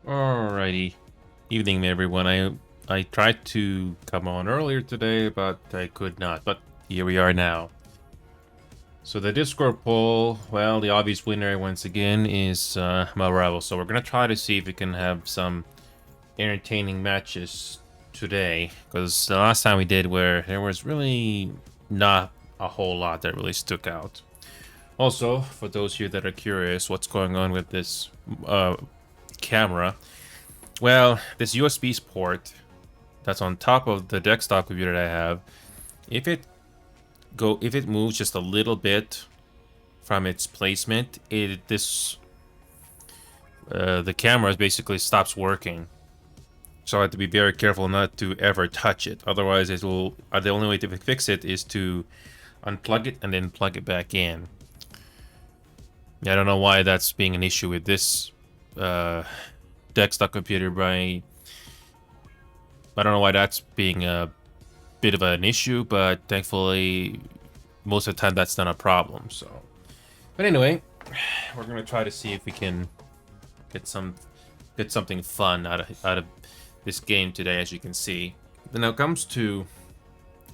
Alrighty. Evening, everyone. I tried to come on earlier today, but I could not. But here we are now. So the Discord poll, well, the obvious winner once again is Marvel. So we're gonna try to see if we can have some entertaining matches today, because the last time we did, where there was really not a whole lot that really stuck out. Also, for those of you that are curious, what's going on with this camera? Well, this USB port that's on top of the desktop computer that I have, if it moves just a little bit from its placement, the camera basically stops working. So I have to be very careful not to ever touch it. Otherwise, it will. The only way to fix it is to unplug it and then plug it back in. Yeah, I don't know why that's being an issue with this desktop computer, but I don't know why that's being a bit of an issue, but thankfully most of the time that's not a problem. So, but anyway, we're gonna try to see if we can get something fun out of this game today. As you can see, then when it comes to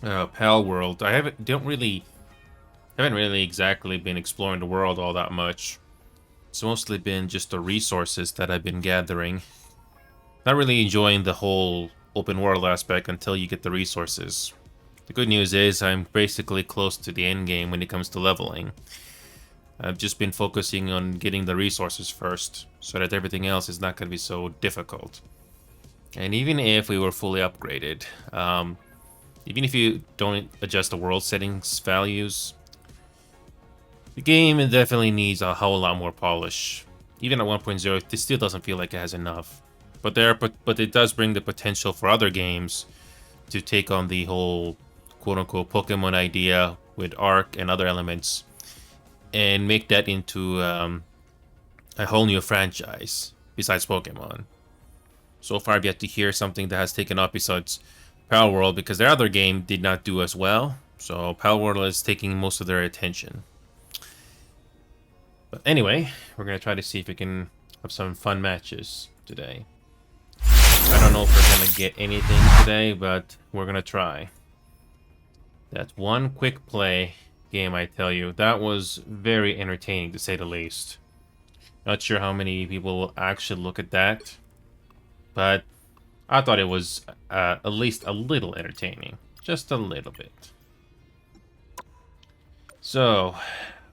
Pal World, I haven't really exactly been exploring the world all that much. It's mostly been just the resources that I've been gathering. Not really enjoying the whole open world aspect until you get the resources. The good news is I'm basically close to the end game when it comes to leveling. I've just been focusing on getting the resources first, so that everything else is not going to be so difficult. And even if we were fully upgraded, even if you don't adjust the world settings values, the game definitely needs a whole lot more polish. Even at 1.0, this still doesn't feel like it has enough. But it does bring the potential for other games to take on the whole quote-unquote Pokemon idea with Arc and other elements, and make that into a whole new franchise besides Pokemon. So far, I've yet to hear something that has taken off besides Pal World, because their other game did not do as well. So Pal World is taking most of their attention. But anyway, we're going to try to see if we can have some fun matches today. I don't know if we're going to get anything today, but we're going to try. That one quick play game, I tell you, that was very entertaining to say the least. Not sure how many people will actually look at that, but I thought it was at least a little entertaining. Just a little bit. So,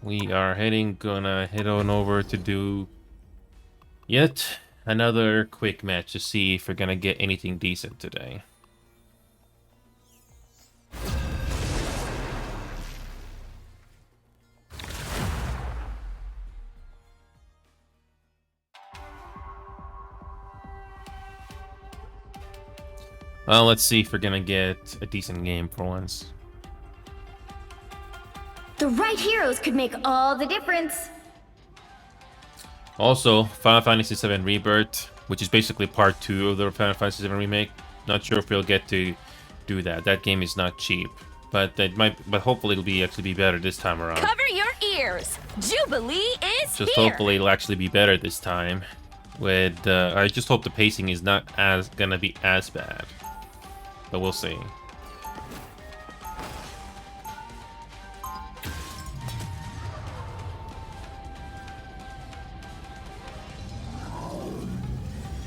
we are gonna head on over to do yet another quick match to see if we're gonna get anything decent today. Well, let's see if we're gonna get a decent game for once. The right heroes could make all the difference. Also, Final Fantasy VII Rebirth, which is basically part 2 of the Final Fantasy VII Remake. Not sure if we'll get to do that. That game is not cheap, but hopefully it'll actually be better this time around. Cover your ears. Jubilee is Just here. hopefully it'll actually be better this time. With I just hope the pacing is not gonna be as bad, but we'll see.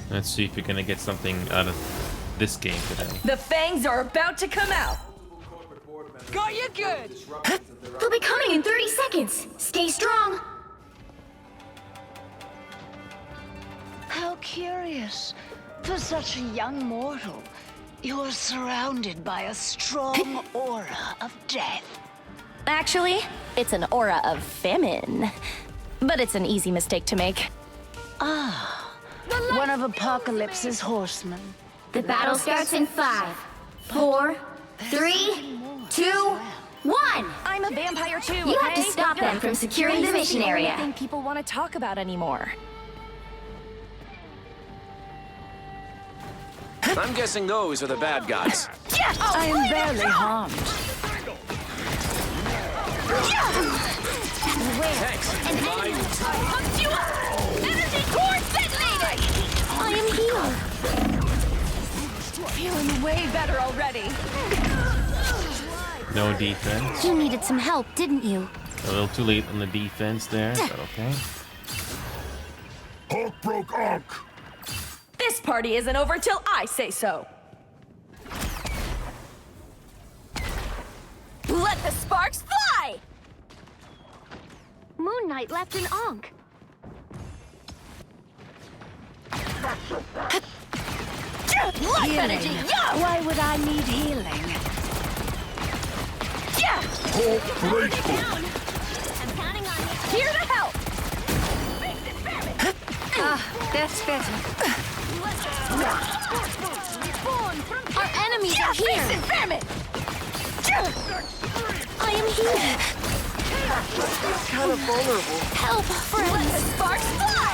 Let's see if we're gonna get something out of this game today. The fangs are about to come out. Got you good. They'll be coming in 30 seconds. Stay strong. How curious. For such a young mortal, you're surrounded by a strong aura of death. Actually, it's an aura of famine. But it's an easy mistake to make. One of Apocalypse's horsemen. The battle starts in 5, 4, 3, 2, 1. I'm a vampire too. You have to stop them from securing the mission area. Thing people want to talk about anymore. I'm guessing those are the bad guys. I am barely harmed. Thanks. An enemy hooked you up! Energy core detonated! I am Feeling way better already. No defense. You needed some help, didn't you? A little too late on the defense there, but okay. Hulk broke Ankh. This party isn't over till I say so. Let the sparks fly! Moon Knight left an Ankh. Life energy, yeah! Why would I need healing? Yeah! Hulk grateful. I'm counting on you. Here to help! That's better. Our enemies Yeah, are face here. impairment! I am here. Kind of vulnerable. Help, Let friends. the sparks fly!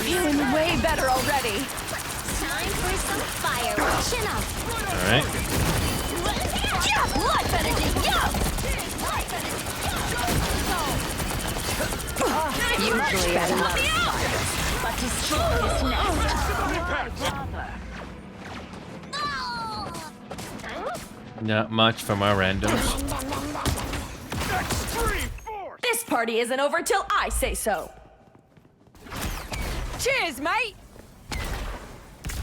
Feeling way better already. Time for some fireworks. Chin up. All right. Yeah! Life energy, yeah! Usually I love fire, but to strike this nest. Not much from our randoms. This party isn't over till I say so. Cheers, mate!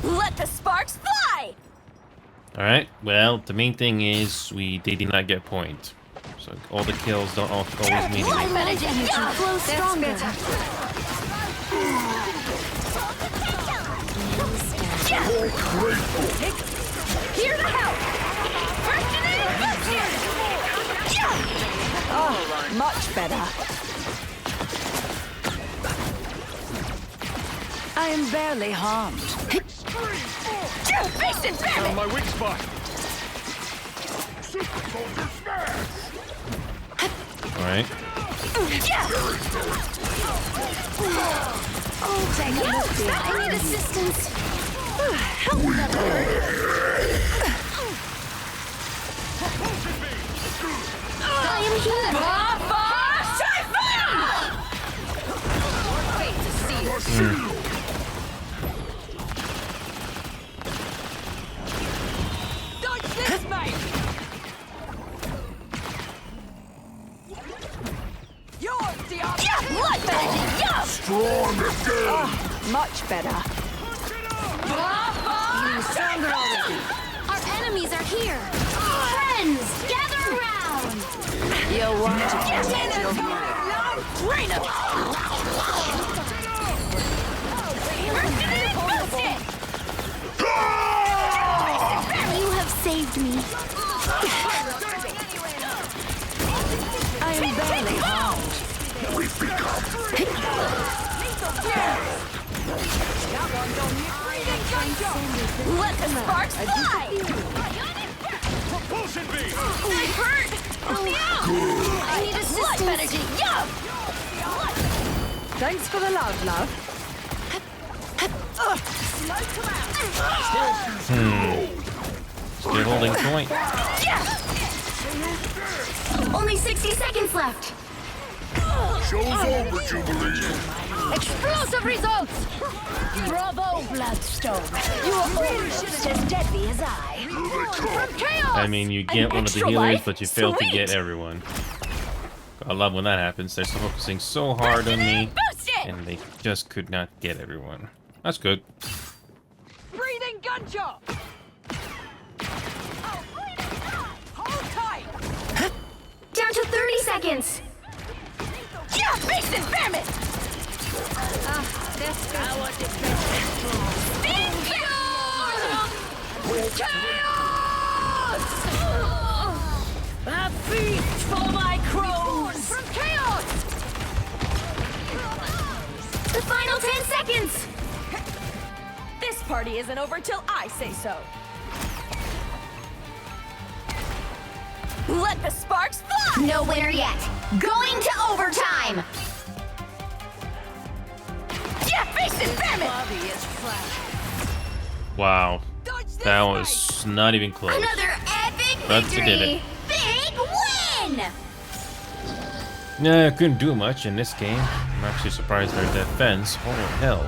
Let the sparks fly! All right. Well, the main thing is they did not get point. So all the kills don't always mean Life anything. energy, yeah! Flow stronger. Hulk grateful. Here to help! First in it, yeah! Oh, much better. I am barely harmed. Yeah! Face impairment! My weak spot. Super soldier smash. All right. Yeah! Take a look here. I need assistance. Help never hurt. I am here. Dodge this, mate! Yours, Diablo! Yeah! Life energy, yeah! Strong again. Much better. Stronger already. Our enemies are here. Friends, gather around. You'll want to Rain up! You have saved me. I am barely harmed. Let the sparks fly! Propulsion beam. I hurt! Help me out! I need assistance! Life energy, yeah! Thanks for the love, love. Still holding point. Only 60 seconds left. Show's over, Jubilee. Explosive results. Bravo, Bloodstone. You are almost as deadly as I. From chaos. I mean, you get one of the extra healers, life? but you fail to Sweet. get everyone. I love when that happens. They're still focusing so hard on me, Boost it! and they just could not get everyone. That's good. Breathing gunshot! Hold tight! Down to 30 seconds. Yeah, face impairment! Chaos! A feast for my crows! From chaos! The final 10 seconds. This party isn't over till I say so. Let the sparks fly! No winner yet. Going to overtime. Yeah, face impairment! Wow. Dodge this That way! was not even close. Another epic But victory. they did it. Big win. Nah, I couldn't do much in this game. I'm actually surprised their defense held.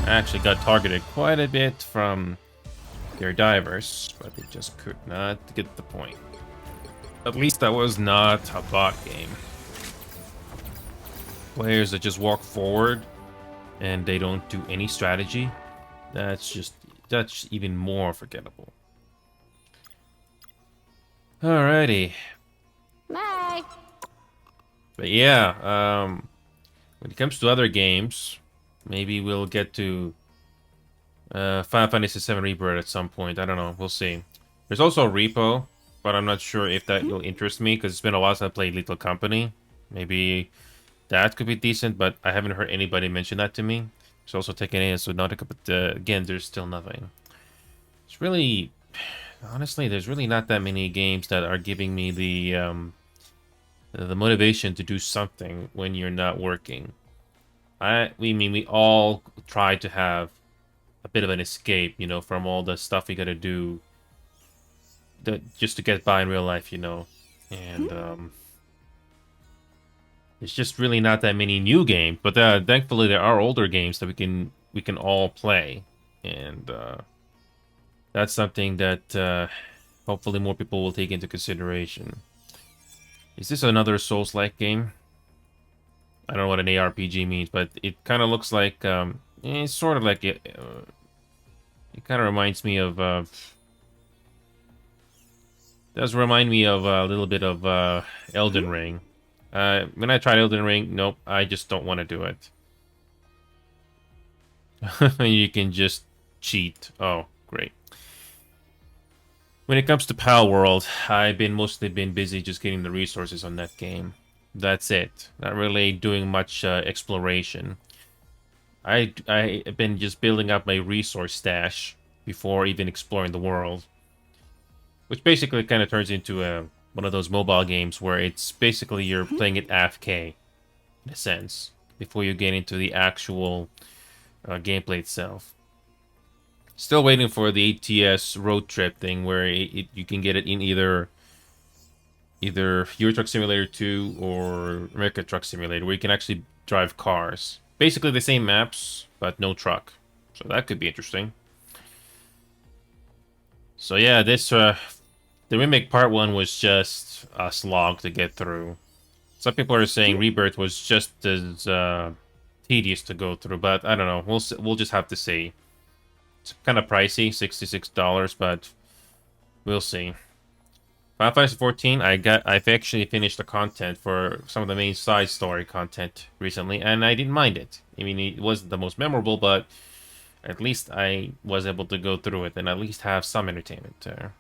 actually got targeted quite a bit from their divers, but they just could not get the point. At least that was not a bot game. Players that just walk forward and they don't do any strategy, that's even more forgettable. Alrighty. Bye. But yeah, when it comes to other games, maybe we'll get to Final Fantasy VII Rebirth at some point. I don't know. We'll see. There's also a repo, but I'm not sure if that will interest me because it's been a while since I played Little Company. Maybe that could be decent, but I haven't heard anybody mention that to me. It's also taken in Subnautica, but again, there's still nothing. It's really, honestly, there's really not that many games that are giving me the motivation to do something when you're not working. We all try to have a bit of an escape, you know, from all the stuff we gotta do just to get by in real life, you know. And it's just really not that many new games, but thankfully there are older games that we can all play, and that's something that hopefully more people will take into consideration. Is this another Souls-like game? I don't know what an ARPG means, but it kind of looks like it's sort of like it kind of reminds me of does remind me of a little bit of Elden Ring. When I tried Elden Ring, nope, I just don't want to do it. You can just cheat. Oh, great. When it comes to Pal World, I've mostly been busy just getting the resources on that game. That's it. Not really doing much exploration. I've been just building up my resource stash before even exploring the world, which basically kind of turns into one of those mobile games where it's basically you're playing it AFK, in a sense, before you get into the actual gameplay itself. Still waiting for the TTS road trip thing where you can get it in either Euro Truck Simulator 2 or America Truck Simulator, where you can actually drive cars. Basically the same maps, but no truck. So that could be interesting. So yeah, this the remake part 1 was just a slog to get through. Some people are saying Rebirth was just as tedious to go through, but I don't know. We'll just have to see. It's kind of pricey, $66, but we'll see. Final Fantasy 14, I've actually finished the content for some of the main side story content recently, and I didn't mind it. I mean, it wasn't the most memorable, but at least I was able to go through it and at least have some entertainment there.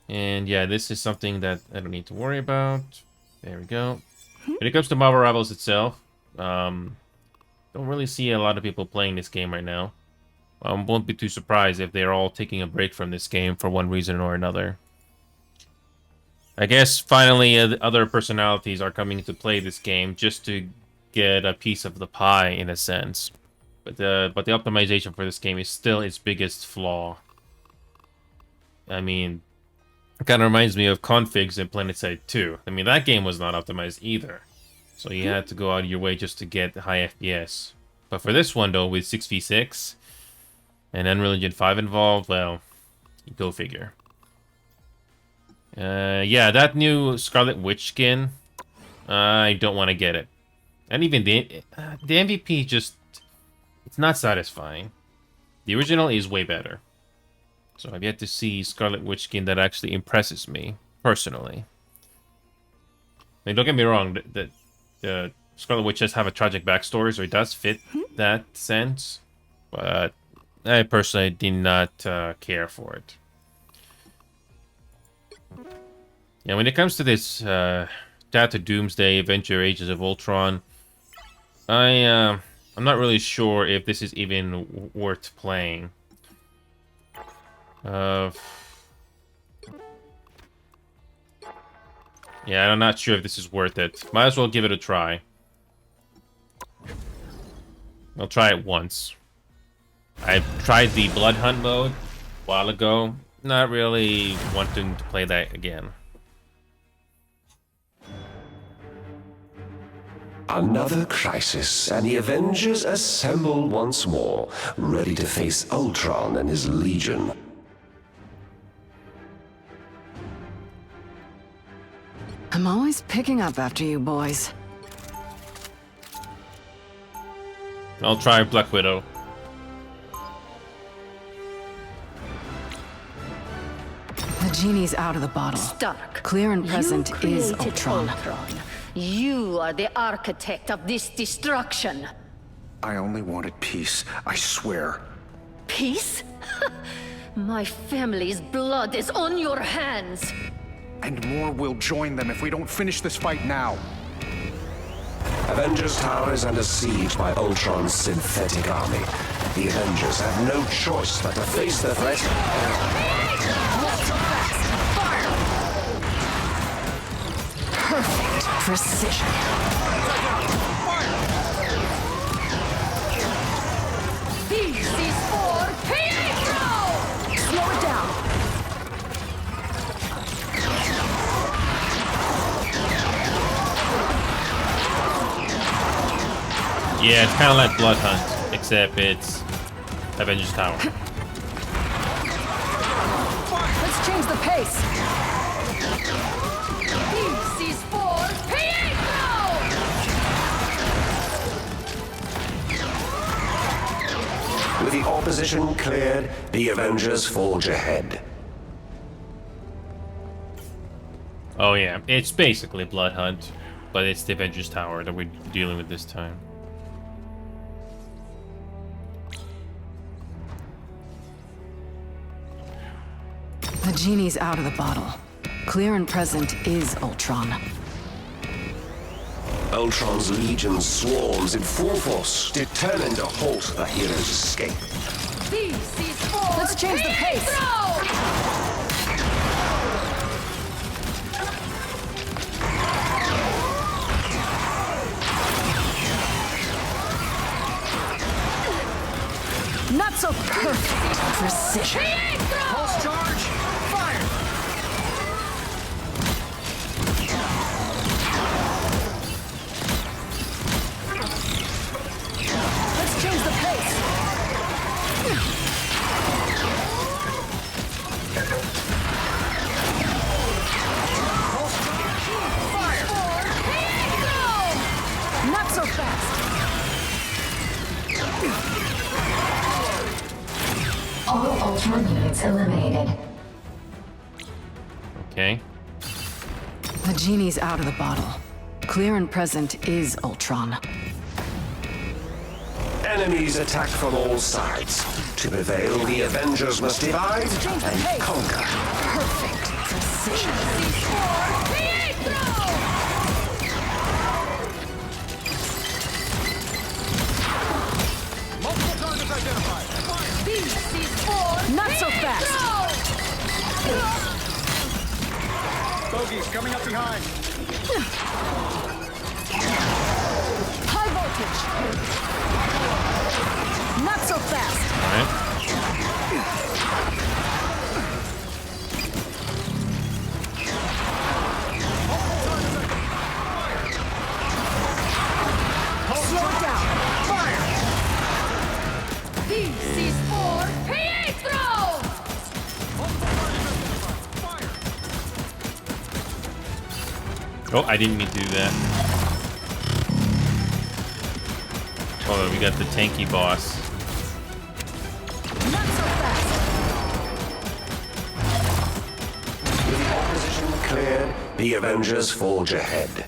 And yeah, this is something that I don't need to worry about. There we go. When it comes to Marvel Rivals itself, don't really see a lot of people playing this game right now. Won't be too surprised if they're all taking a break from this game for one reason or another. I guess finally other personalities are coming to play this game just to get a piece of the pie in a sense. But the optimization for this game is still its biggest flaw. I mean, it kind of reminds me of configs in PlanetSide 2. I mean, that game was not optimized either. So you had to go out of your way just to get high FPS. But for this one, though, with 6v6 and Unreal Engine 5 involved, well, go figure. Yeah, that new Scarlet Witch skin, I don't want to get it. And even the MVP just, it's not satisfying. The original is way better. So I've yet to see Scarlet Witch skin that actually impresses me, personally. I mean, don't get me wrong, the Scarlet Witch does have a tragic backstory, so it does fit that sense. But I personally did not care for it. Yeah, when it comes to this Data Doomsday Adventure Ages of Ultron, I'm not really sure if this is even worth playing. Yeah, I'm not sure if this is worth it. Might as well give it a try. I'll try it once. I tried the Blood Hunt mode a while ago. Not really wanting to play that again. Another crisis, and the Avengers assemble once more, ready to face Ultron and his Legion. I'm always picking up after you boys. I'll try Black Widow. The genie's out of the bottle. Stark. Clear and present You is created Ultron. You are the architect of this destruction. I only wanted peace, I swear. Peace? My family's blood is on your hands. And more will join them if we don't finish this fight now. Avengers Tower is under siege by Ultron's synthetic army. The Avengers have no choice but to face the threat. Perfect precision. This is for Pietro! Slow it down. Yeah, it's kind of like Blood Hunt, except it's Avengers Tower. Let's change the pace. This is for Pietro! With the opposition cleared, the Avengers forge ahead. Oh yeah, it's basically Blood Hunt, but it's the Avengers Tower that we're dealing with this time. The genie's out of the bottle. Clear and present is Ultron. Ultron's Legion swarms in full force, determined to halt the hero's escape. This is for Let's change the pace. Pietro! Not so perfect precision. Pulse charge, fire! Let's change the pace. Not so fast. All Ultron units eliminated. Okay. The genie's out of the bottle. Clear and present is Ultron. Enemies attack from all sides. To prevail, the Avengers must divide and conquer. Perfect precision. Multiple targets identified. Fire! This is for Not so fast. Bogies coming up behind. High voltage. Not so fast. Alright. Slow it down. Fire! This is for Pietro! Fire! Oh, I didn't mean to do that. Oh, we got the tanky boss. Not so fast. With the opposition cleared, the Avengers forge ahead.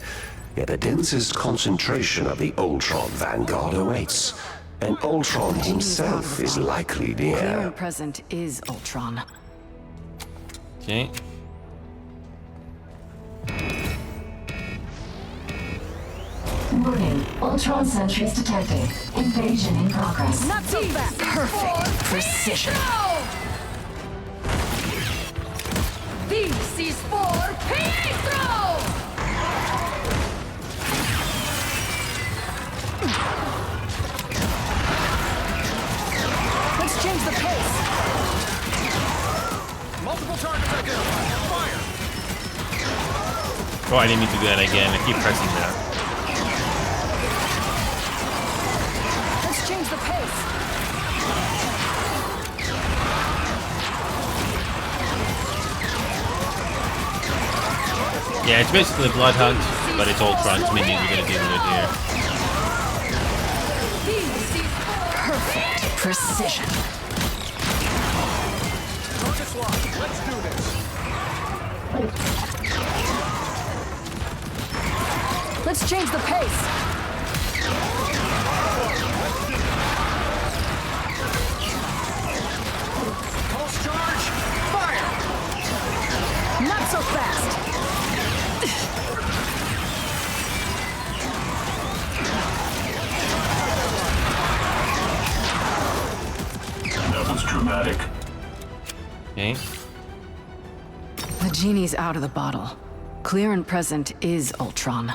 Yet the densest concentration of the Ultron vanguard awaits. And Ultron himself is likely Clear near. and present is Ultron. Okay. Warning, Ultron sentries detected. Invasion in progress. Not so fast. Perfect precision. This is for Pietro! Let's change the pace. Multiple targets identified. Fire! Oh, I didn't mean to do that again. I keep pressing that. Yeah, it's basically a blood hunt, but it's Ultron's minions we're gonna deal with here. Perfect precision. Target locked. Let's do this. Let's change the pace. Pulse charge. Fire. Not so fast. That was dramatic. Okay. The genie's out of the bottle. Clear and present is Ultron.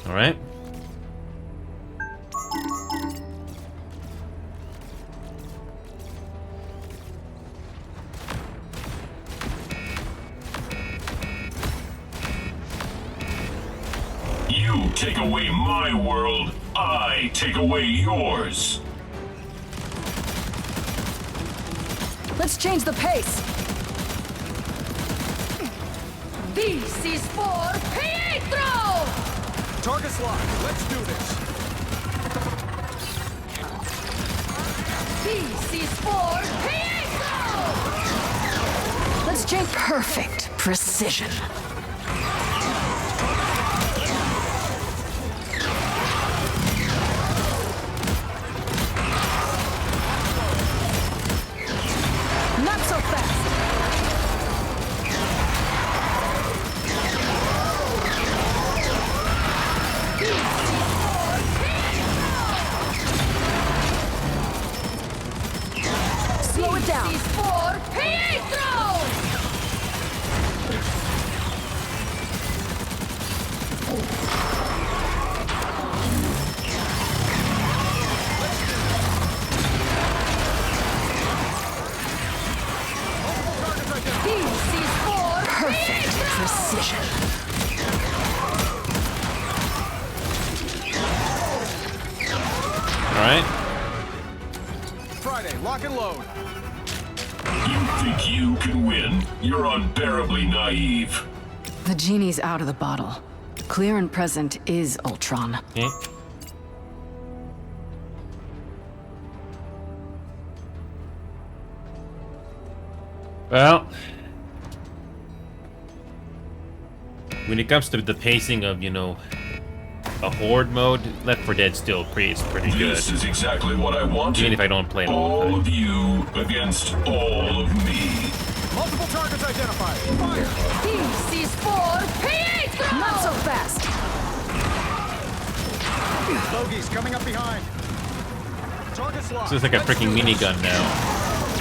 All right. You take away my world, I take away yours. Let's change the pace. This is for Pietro! Target's locked. Let's do this. This is for Pietro! Let's change perfect precision. Not so fast. Slow it down. This is for Pietro! This is for Perfect precision. All right. Friday, lock and load. You think you can win? You're unbearably naive. The genie's out of the bottle. Clear and present is Ultron. Okay. Well, when it comes to the pacing of, you know, a horde mode, Left 4 Dead still is pretty good. This is exactly what I wanted. Even if I don't play it all the All time. of you against all of me. Multiple targets identified. Fire. This is for Pietro! Not so fast. Bogies coming up behind. Target's locked. So it's like a freaking minigun now.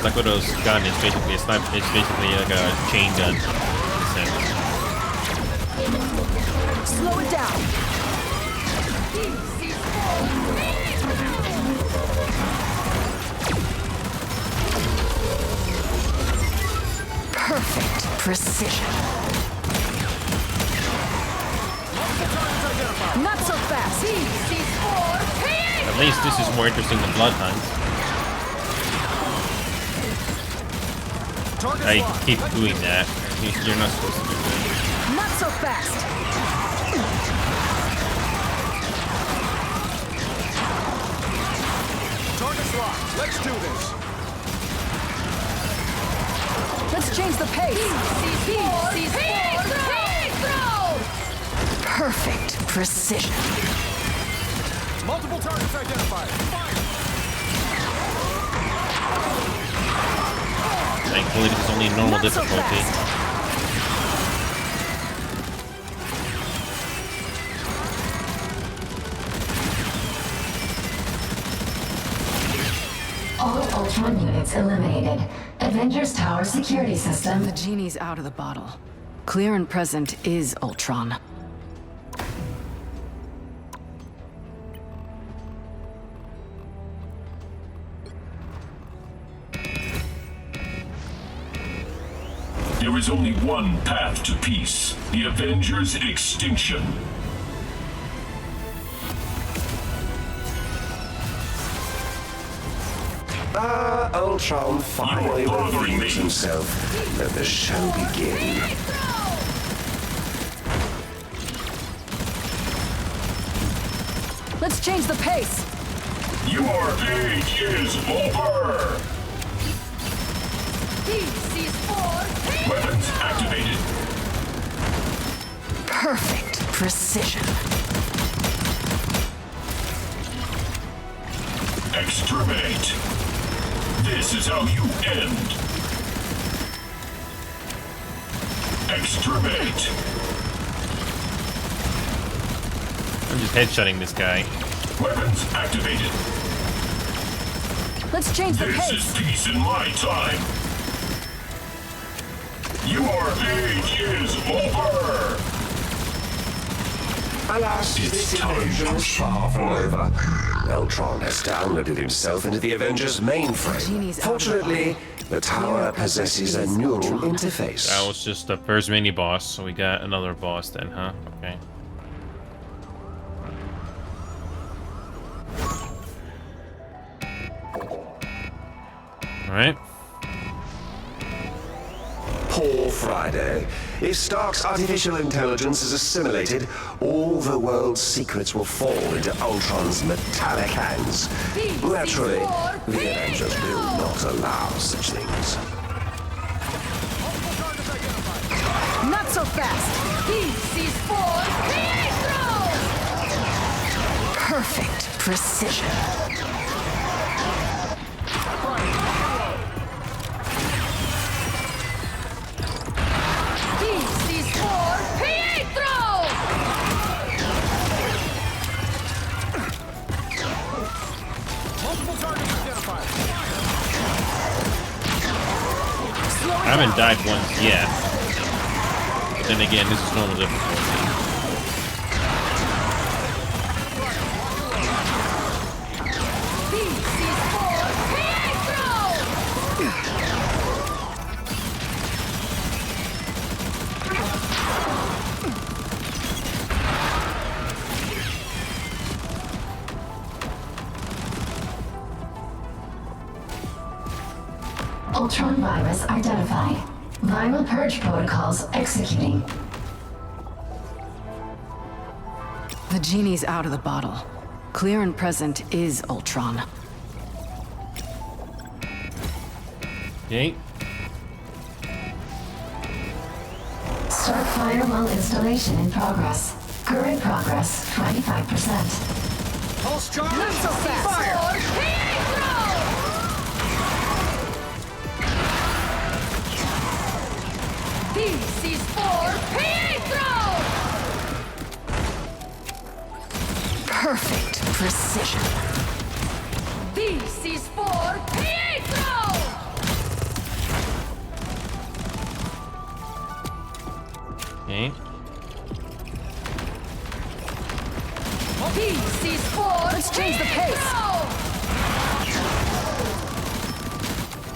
Like one of those gun is basically a sniper. It's basically like a chain gun. in a sense. Slow it down. This is for Perfect precision. Not so fast. This is for Pietro! At least this is more interesting than Blood Hunt. Target's I locked. keep doing that. You're not supposed to do that. Not so fast. Target's locked. Let's do this. Let's change the pace. This is for Pietro! Perfect precision. Multiple targets identified. Fire. Thankfully, this is only normal Not so difficulty. fast. All Ultron units eliminated. Avengers Tower security system. The genie's out of the bottle. Clear and present is Ultron. There is only one path to peace. The Avengers' extinction. Ultron finally You are bothering reveals me. himself. Let the show begin. Let's change the pace. Your age is over! Weapons activated. Perfect precision. Exterminate. This is how you end. Exterminate. I'm just headshotting this guy. Weapons activated. Let's change the This pace. is peace in my time. Your age is over. Alas, this invasion is far from over. Ultron has downloaded himself into the Avengers mainframe. Genie's out of the Fortunately, the tower possesses a neural interface. That was just the first mini boss, so we got another boss then, huh? Okay. Alright. Poor Friday. If Stark's artificial intelligence is assimilated, all the world's secrets will fall into Ultron's metallic hands. Naturally, the Avengers will not allow such things. Not so fast. Perfect precision. I haven't died once yet. But then again, this is normal difficulty. Ultron virus identified. Viral purge protocols executing. The genie's out of the bottle. Clear and present is Ultron. Okay. Start firewall installation in progress. Current progress 25%. Pulse charge! Not so fast. Fire! This is for Pietro! Perfect precision. This is for Pietro! Okay. This is for Let's change the pace.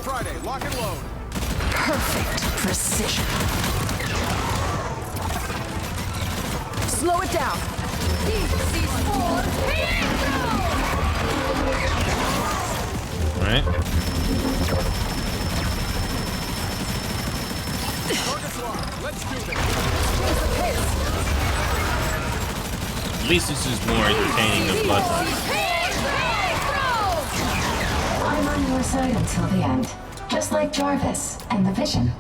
Friday, lock and load. Perfect precision. Slow it down. This is for Pietro! Alright. Target's locked. Let's do this. Change the pace. At least this is more entertaining than Bloodline. I'm on your side until the end. Just like Jarvis and the Vision.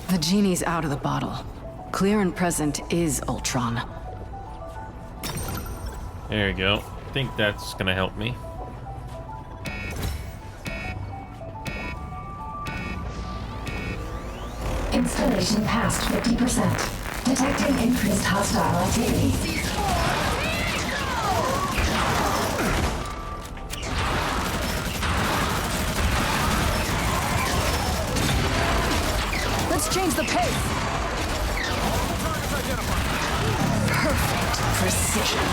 The genie's out of the bottle. Clear and present is Ultron. There we go. I think that's gonna help me. Installation past 50%. Detecting increased hostile activity. Let's change the pace. Perfect precision.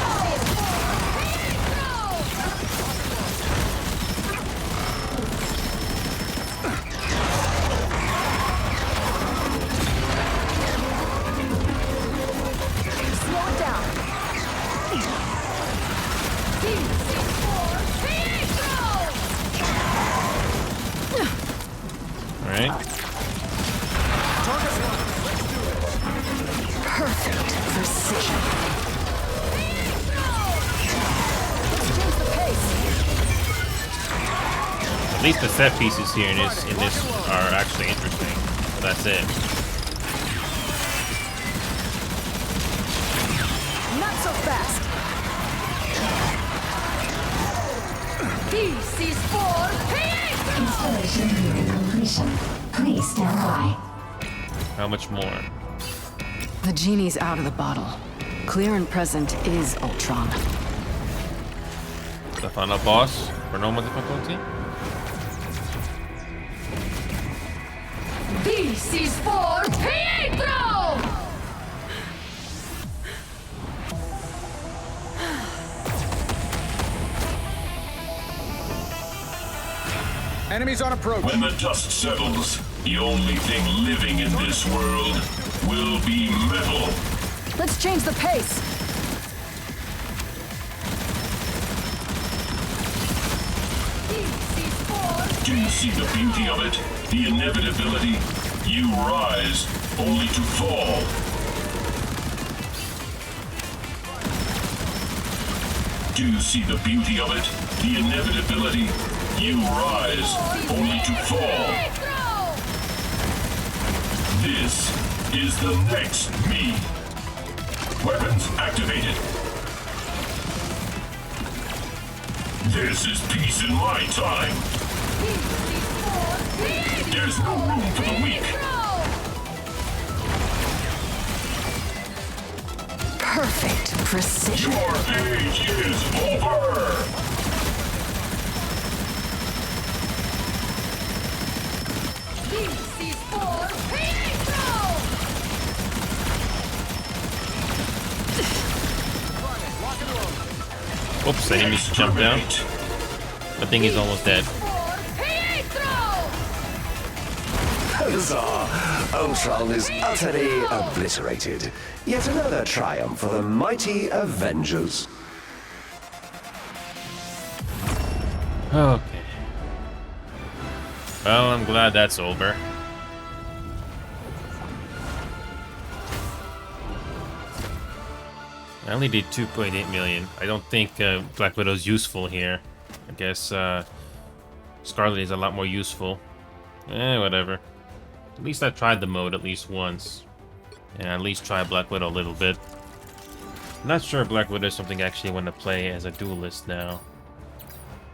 Slow it down. Alright. Target's locked. Let's do this. Perfect precision. least the set pieces here in this are actually interesting. But that's it. Not so fast. This is for Pietro! Installation near completion. Please stand by. How much more? The genie's out of the bottle. Clear and present is Ultron. The final boss for normal difficulty? This is for Pietro! Enemies on approach. When the dust settles, the only thing living in this world will be metal. Let's change the pace. Do you see the beauty of it? The inevitability? You rise, only to fall. Do you see the beauty of it? The inevitability? You rise, only to fall. This is the next me. Weapons activated. This is peace in my time. There's no room for the weak. Perfect precision. Your age is over. This is for Pietro! Whoops, I didn't mean to jump down. I think he's almost dead. Huzzah! Ultron is utterly obliterated. Yet another triumph for the mighty Avengers. Okay. Well, I'm glad that's over. I only did 2.8 million. I don't think Black Widow's useful here. I guess Scarlet is a lot more useful. Whatever. At least I tried the mode at least once. And at least try Black Widow a little bit. I'm not sure if Black Widow is something I actually want to play as a duelist now.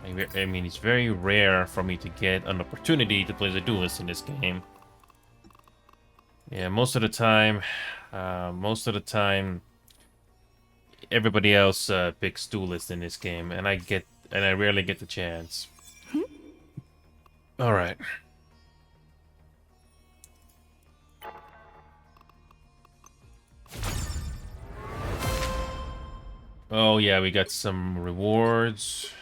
I mean, it's very rare for me to get an opportunity to play as a duelist in this game. Yeah, most of the time, everybody else picks duelist in this game, and I rarely get the chance. All right. Oh yeah, we got some rewards.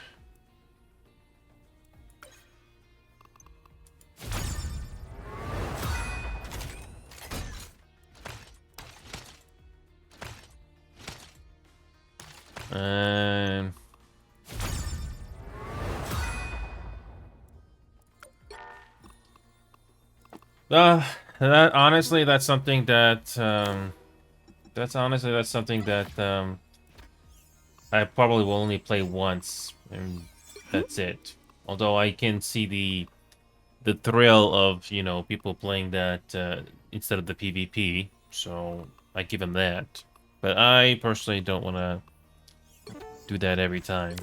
That honestly, that's something that I probably will only play once, and that's it. Although I can see the thrill of, you know, people playing that instead of the PvP, so I give them that. But I personally don't want to do that every time.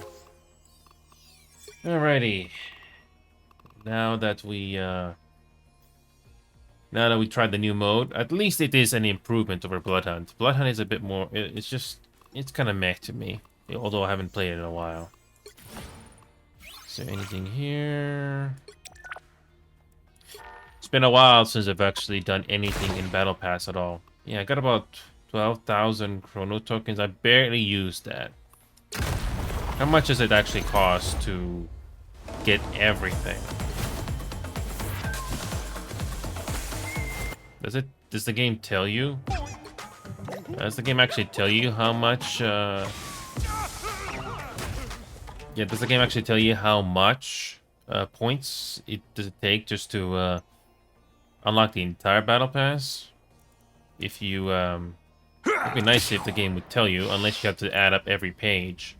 Alrighty. Now that we tried the new mode, at least it is an improvement over Bloodhunt. Bloodhunt is a bit more. It's kind of meh to me, although I haven't played it in a while. Is there anything here? It's been a while since I've actually done anything in Battle Pass at all. Yeah, I got about 12,000 Chrono tokens. I barely used that. How much does it actually cost to get everything? Does the game tell you? Does the game actually tell you how much? Yeah, does the game actually tell you how much points does it take just to unlock the entire battle pass? If you it'd be nice if the game would tell you, unless you have to add up every page.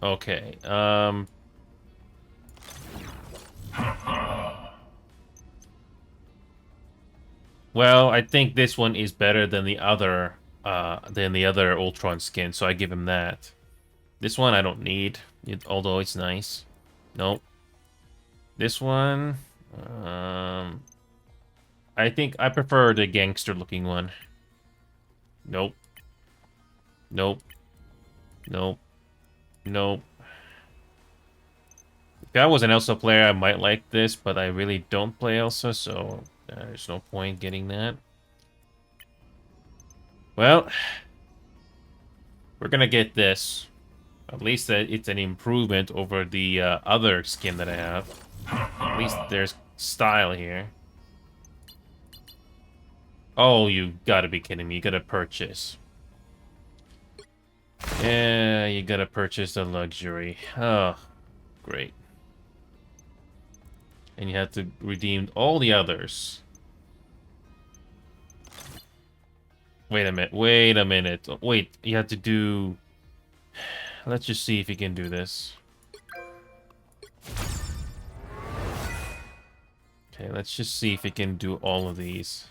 Okay. Well, I think this one is better than the other Ultron skin, so I give him that. This one I don't need, although it's nice. Nope. This one, I think I prefer the gangster-looking one. Nope. Nope. Nope. Nope. If I was an Elsa player, I might like this, but I really don't play Elsa, so there's no point getting that. Well, we're gonna get this. At least it's an improvement over the other skin that I have. At least there's style here. Oh, you gotta be kidding me. You gotta purchase. Yeah, you gotta purchase the luxury. Oh, great. And you have to redeem all the others. Wait a minute. Wait a minute. Wait, you have to do... Let's just see if you can do this. Okay, let's just see if you can do all of these.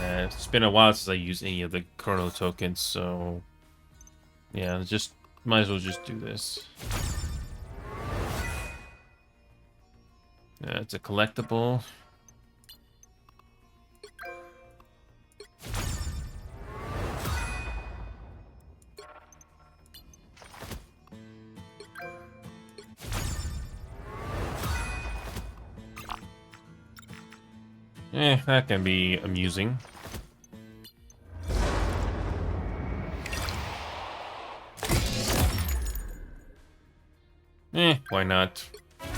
It's been a while since I used any of the chrono tokens, so... Yeah, just... Might as well just do this. Yeah, it's a collectible. That can be amusing. Why not?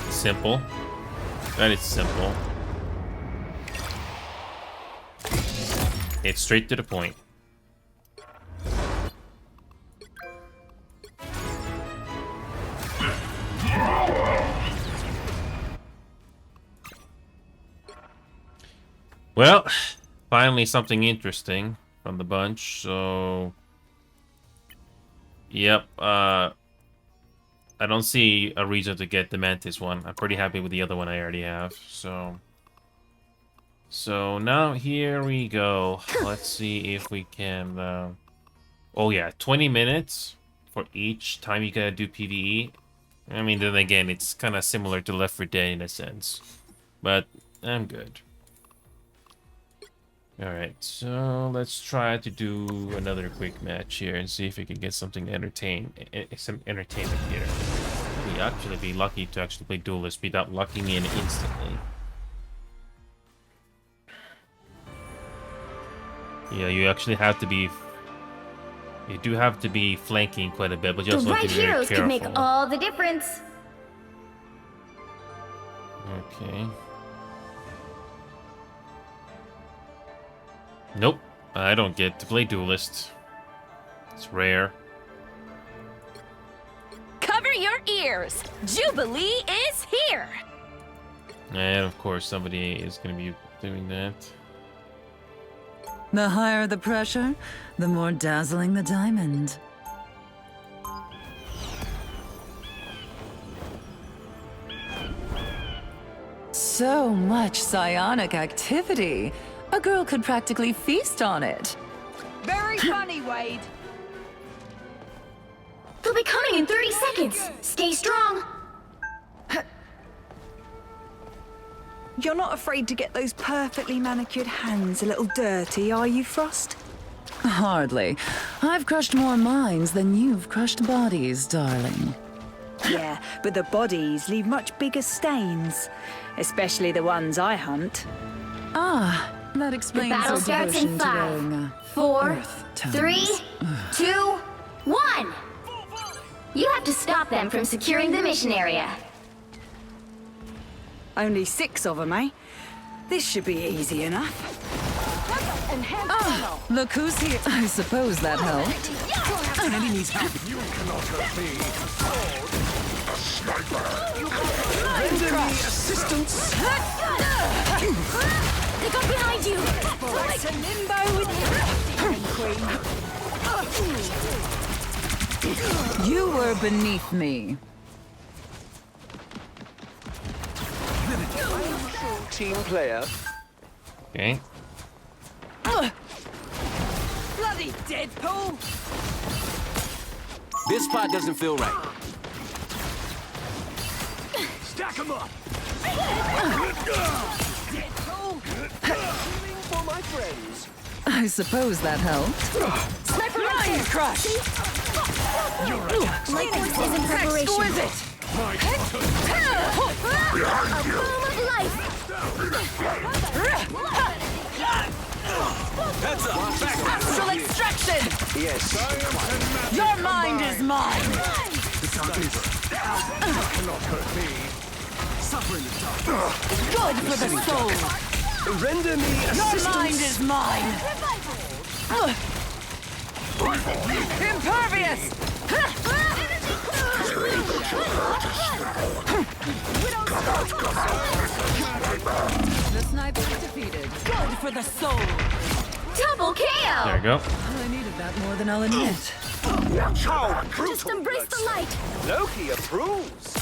Simple. That is simple. It's straight to the point. Well, finally something interesting from the bunch, so... Yep, I don't see a reason to get the Mantis one. I'm pretty happy with the other one I already have, so... So now here we go. Let's see if we can... Oh yeah, 20 minutes for each time you gotta do PvE. I mean, then again, it's kind of similar to Left 4 Dead in a sense. But I'm good. Alright, so let's try to do another quick match here and see if we can get something some entertainment here. We'd actually be lucky to actually play Duelist without locking in instantly. Yeah, you actually have to be... You do have to be flanking quite a bit, but you also have to be very careful. The right heroes can make all the difference. Okay. Nope, I don't get to play Duelist. It's rare. Cover your ears! Jubilee is here! And of course, somebody is going to be doing that. The higher the pressure, the more dazzling the diamond. So much psionic activity. A girl could practically feast on it. Very funny, Wade. They'll be coming in 30 seconds. Stay strong. You're not afraid to get those perfectly manicured hands a little dirty, are you, Frost? Hardly. I've crushed more minds than you've crushed bodies, darling. Yeah, but the bodies leave much bigger stains. Especially the ones I hunt. Ah, that explains the battle our starts devotion in to 5, wearing 4, earth tones. 3, 2, 1. You have to stop them from securing the mission area. Only 6 of them, eh? This should be easy enough. Ah, look who's here. I suppose that helped. An enemy needs help. You cannot hurt me. A sniper. Render me assistance. They got behind you. It's a limbo with you, Queen. You were beneath me. Team player. Okay. Bloody Deadpool! This spot doesn't feel right. Stack 'em up. For my friends. I suppose that helped. Sniper Lion Crush! Light Force is in preparation. Exquisite! A boom of life! Heads up! Back Astral extraction! Yes. Your mind is mine! Cannot hurt me. Suffer in the dark. Good for the soul! Render me Your assistance. mind is mine! Impervious! The sniper is defeated. Good for the soul! Double KO! There we go. I needed that more than I'll admit. How brutal. Just embrace the light! Loki approves.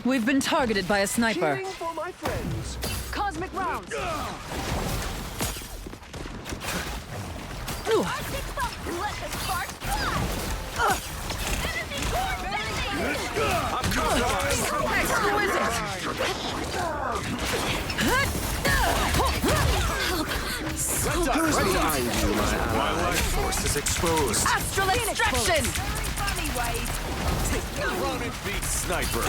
We've been targeted by a sniper. Cheering for my friends. Cosmic rounds! Ooh. Let the spark fly! Enemy core Who's behind you, my ally? My life force is exposed. Astral extraction! Funny ways! Run and beat sniper.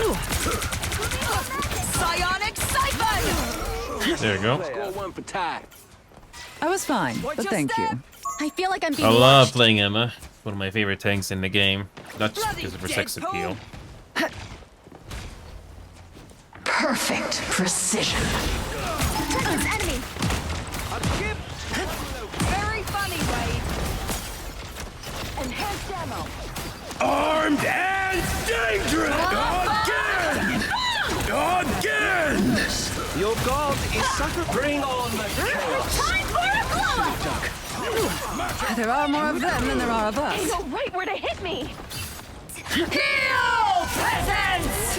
Psionic siphon! There you go. Score one for tie. I was fine, but thank you. I feel like I'm being I love watched. playing Emma. One of my favorite tanks in the game. Not just because of her sex appeal. Perfect precision. Presence enemy! Very funny ways! Enhanced ammo! Armed and dangerous! Again! Your god is suffering. Bring on the chaos. Time for a blow-up! There are more of them than there are of They us. know right where to hit me! Heal presence!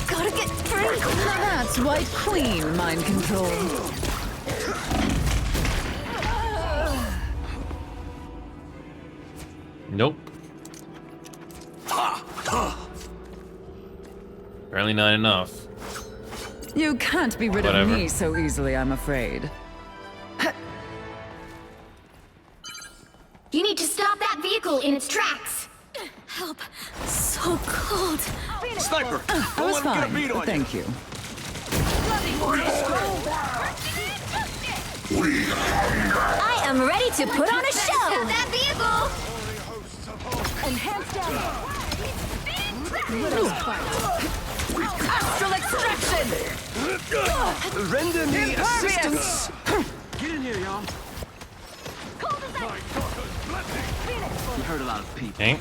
Gotta get free! That's White Queen mind control. Nope. Apparently not enough. You can't be rid Whatever. of me so easily, I'm afraid. You need to stop that vehicle in its tracks! Help! So cold! Sniper! I was fine, but thank you. I am ready to put on a show! Stop that vehicle! Enhanced ammo! Astral extraction! Render me assistance. Get in here, y'all. You hurt a lot of people. Okay.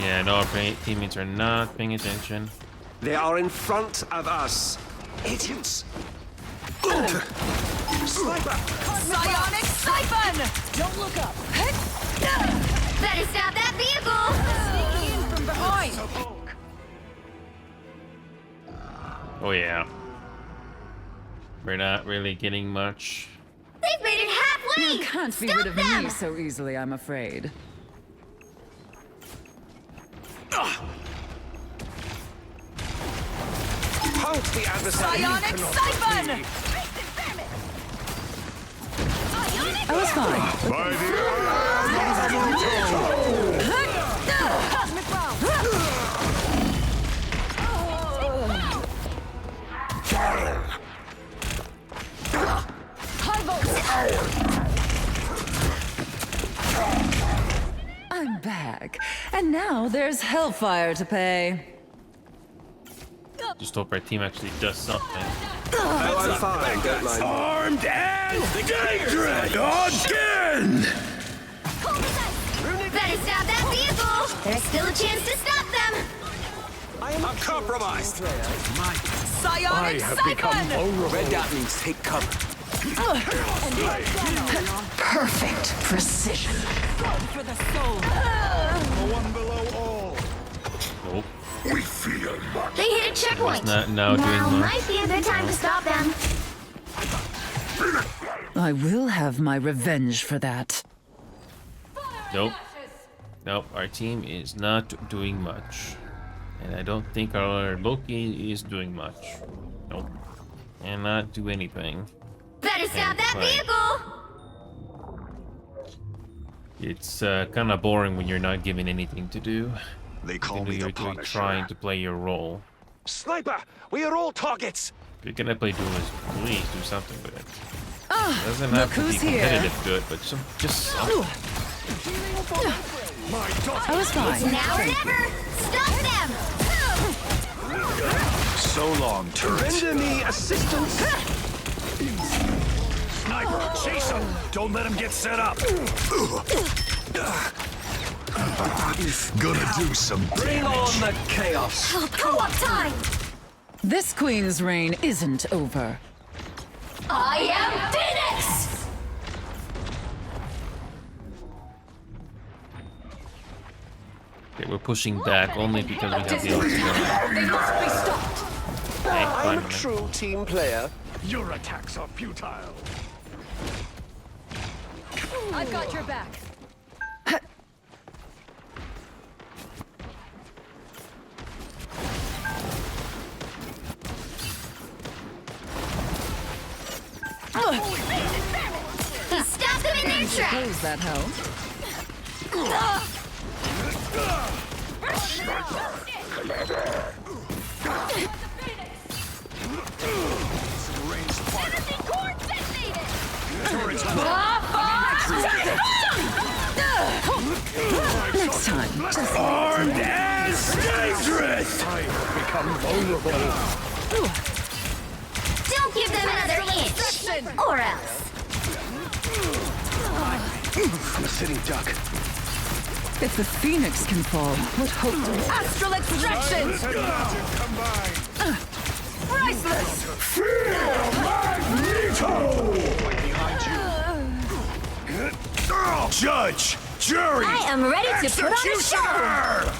Yeah, no, our teammates are not paying attention. They are in front of us. Idiots. Sniper. Psionic siphon! Don't look up! Better stop that vehicle! Sneaking in from behind! Oh yeah. We're not really getting much. They've made it halfway! You can't be Stop rid of them! me so easily, I'm afraid. Halt the adversary. Psionic siphon! I was fine. Cosmic rounds! High voltage! I'm back. And now there's hellfire to pay. Just hope our team actually does something. Oh, I'm fine. Don't mind. Armed and dangerous! Again! Better stop that vehicle! There's still a chance to stop them! I'm compromised. My I have become vulnerable. red dot means take cover. Perfect precision. For the soul. The one below all. Nope. We feel much. They hit a checkpoint. Not now doing much. Might be a good time to stop them. I will have my revenge for that. Nope. Nope. Our team is not doing much. And I don't think our Loki is doing much. Nope. And not do anything. Better stop that Right. vehicle. It's kind of boring when you're not given anything to do. They call me You're the Punisher. trying to play your role. Sniper, we are all targets. If you're gonna play duelist, please do something with it. It doesn't look have to be who's here. competitive good, but just something. I was fine. Now or never. Stop them. So long, turret. Render me assistance. Sniper, chase him. Don't let him get set up. Gonna do some Bring on the chaos. Co-op time. This queen's reign isn't over. I am Phoenix. Okay, we're pushing back only because we have the ultimate. They must be stopped. Hey, I'm fine, a man. true team player. Your attacks are futile. I've got your back. Stop them in their tracks. Suppose that helps. Next time, just Armed as dangerous. I have become vulnerable. Don't give them another inch, or else. I'm a sitting duck. if the phoenix can fall, what hope do we? Astral extraction! Priceless! Judge, jury, I am ready to put on a show. executioner.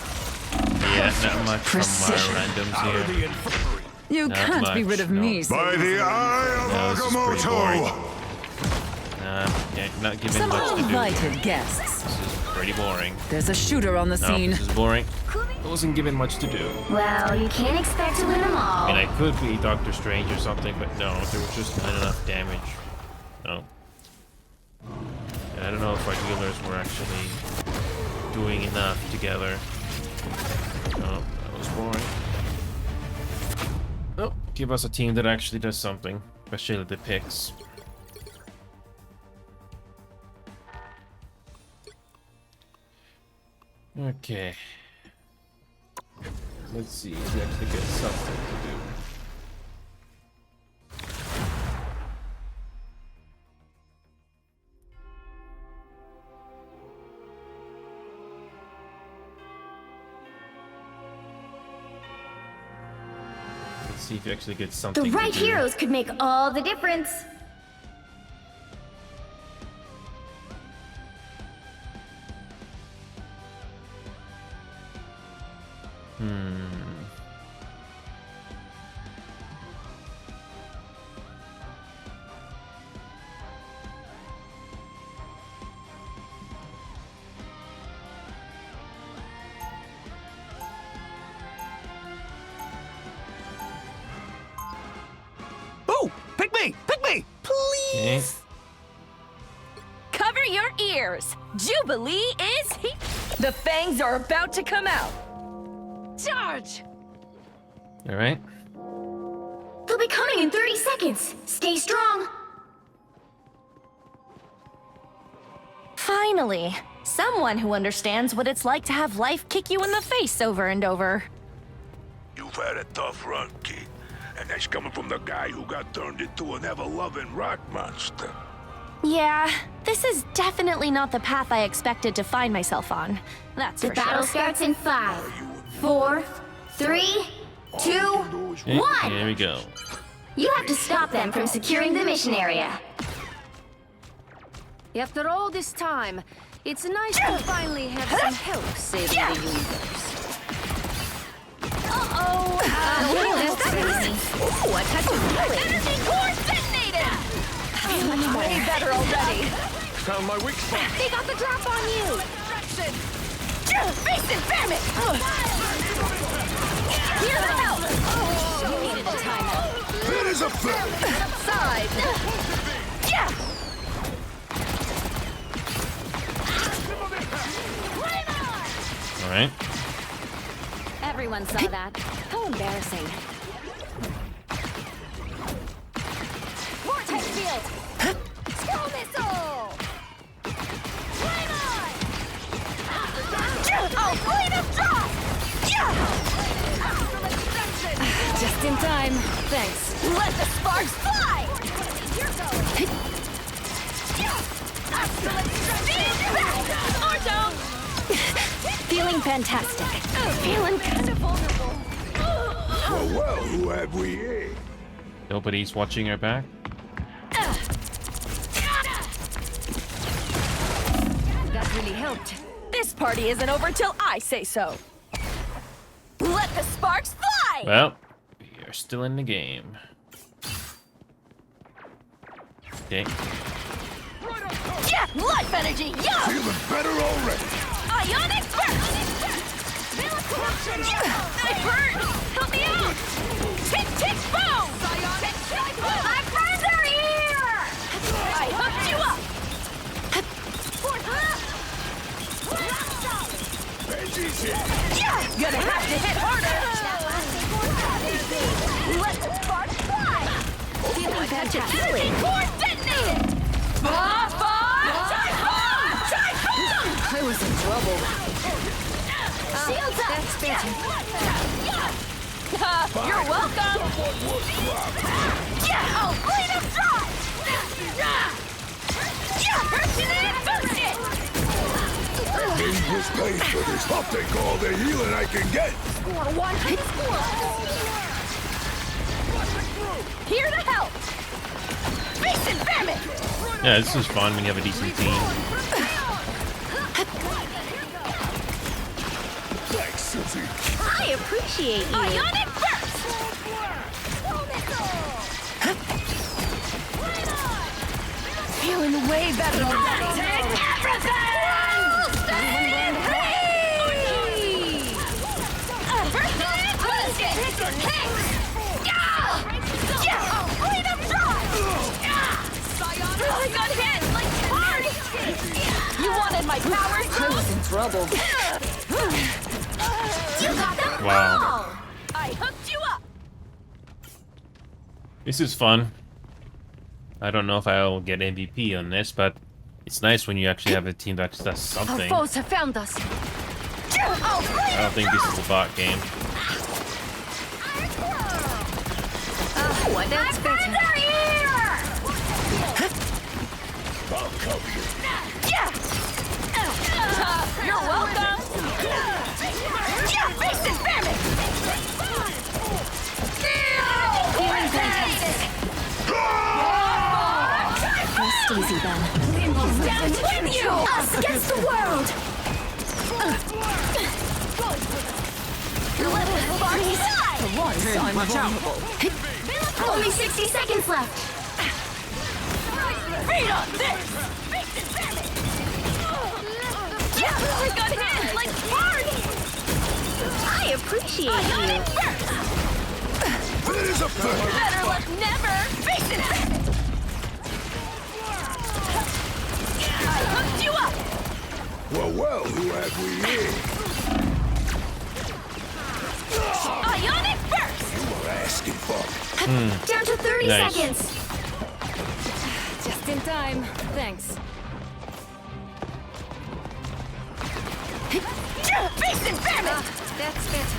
Yeah, not much from Precision. my randoms here. You Not can't be much, rid of no. me. so By the easily. eye No, of this is pretty boring. Agamotto. Yeah, not given Some much to do. uninvited guests. This is pretty boring. There's a shooter on the No, scene. this is boring. I wasn't given much to do. Well, you can't expect to win them all. I mean, I could be Doctor Strange or something, but no, there was just not enough damage. No. And I don't know if our healers were actually doing enough together. No, that was boring. Oh, give us a team that actually does something, especially the picks. Okay. Let's see if we actually get something to do. Let's see if you actually get something The to right do. heroes could make all the difference. Oh, pick me, please. Okay. Cover your ears! Jubilee is he. The fangs are about to come out. Charge! All right. They'll be coming in 30 seconds. Stay strong. Finally, someone who understands what it's like to have life kick you in the face over and over. You've had a tough run, kid. And that's coming from the guy who got turned into an ever-loving rock monster. Yeah, this is definitely not the path I expected to find myself on. That's The for battle sure. starts in 5, 4, 3, 2, 1. Here we go. You have to stop them from securing the mission area. After all this time, it's nice to finally have some help saving the universe. Uh-oh! Ooh, a touch of healing! Energy core detonated! Feeling way better already! Found my weak spot. They got the drop on you! Face it, damn it! Here's the help! You needed a timeout. That is a failure. Side! Yeah! All right. Everyone saw that. How embarrassing. Vortex field! Scroll missile! Flame on! Oh, blade of drop! Just in time. Thanks. Let the sparks fly! Or don't! Feeling fantastic. Feeling kind of vulnerable. Well, who have we here? Nobody's watching our back. That really helped. This party isn't over till I say so. Let the sparks fly! Well, we are still in the game. Okay. Yeah, life energy, yo! Feeling better already. Ionic burst! I burn! Help me out! Tick, tick, boom! Tick, tick, boom! My friends are here! I hooked you up! Benji's here. Yeah! Gonna have to hit harder! Let the sparks fly! Feeling fantastic! Core detonated! I was in trouble. Shields up! That's better. You're welcome! Yeah! Oh, blade of drop! Yeah! Burst it! Burst it! Dangerous place for this. I'll take all the healing I can get. Score one! Score! Here to help! Face and famine! Yeah, this is fun when you have a decent team. Thanks, Susie. I appreciate you! Ionic burst! Feeling way better already! Take everything! You wanted my powers? I was in trouble. You got them Wow. all! I hooked you up! This is fun. I don't know if I'll get MVP on this, but it's nice when you actually have a team that does Our something. foes have found us. I don't think this is a bot game. Oh, that's better. I'll cover you. You're welcome! Yeah, face and famine! Feeling fantastic. Rest easy then. Down with you! Us against the world! Let the sparks fly! For once, I'm vulnerable. Only 60 seconds left. Feed on this! Face and famine! Yeah, we got hit like hard! I appreciate you! That is a failure. Better luck never! Face and famine! I hooked you up! Well, who have we here? Ionic burst! You were asking for. Down to 30 Nice. seconds. Just in time. Thanks. Face and famine! That's better.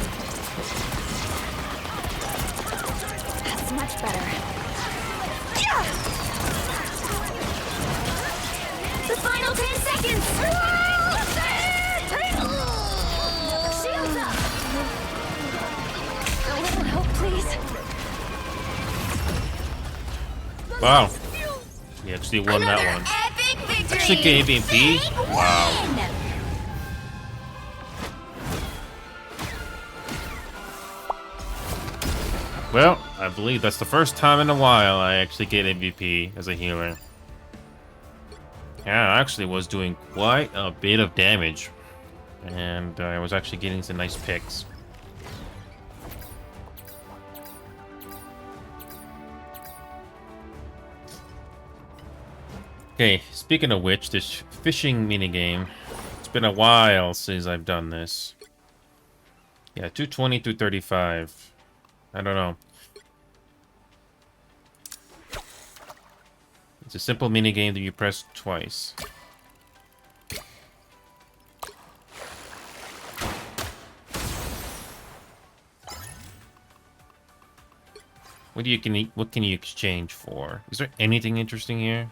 That's much better. The final 10 seconds. Shields up. Wow. He actually won that one. Actually gave MVP? Wow. Well, I believe that's the first time in a while I actually get MVP as a healer. Yeah, I actually was doing quite a bit of damage. And I was actually getting some nice picks. Okay, speaking of which, this fishing minigame, it's been a while since I've done this. Yeah, 220 to 35. I don't know. It's a simple minigame that you press twice. What can you exchange for? Is there anything interesting here?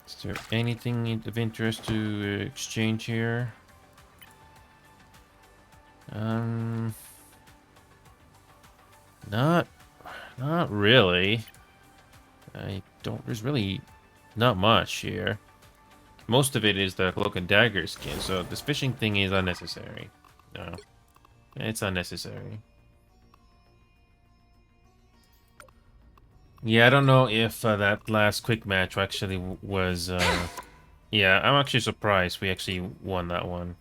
Is there anything of interest to exchange here? Not really. There's really not much here. Most of it is the cloak and dagger skin, so this fishing thing is unnecessary. No, it's unnecessary. Yeah, I don't know if that last quick match actually was... Yeah, I'm actually surprised we actually won that one.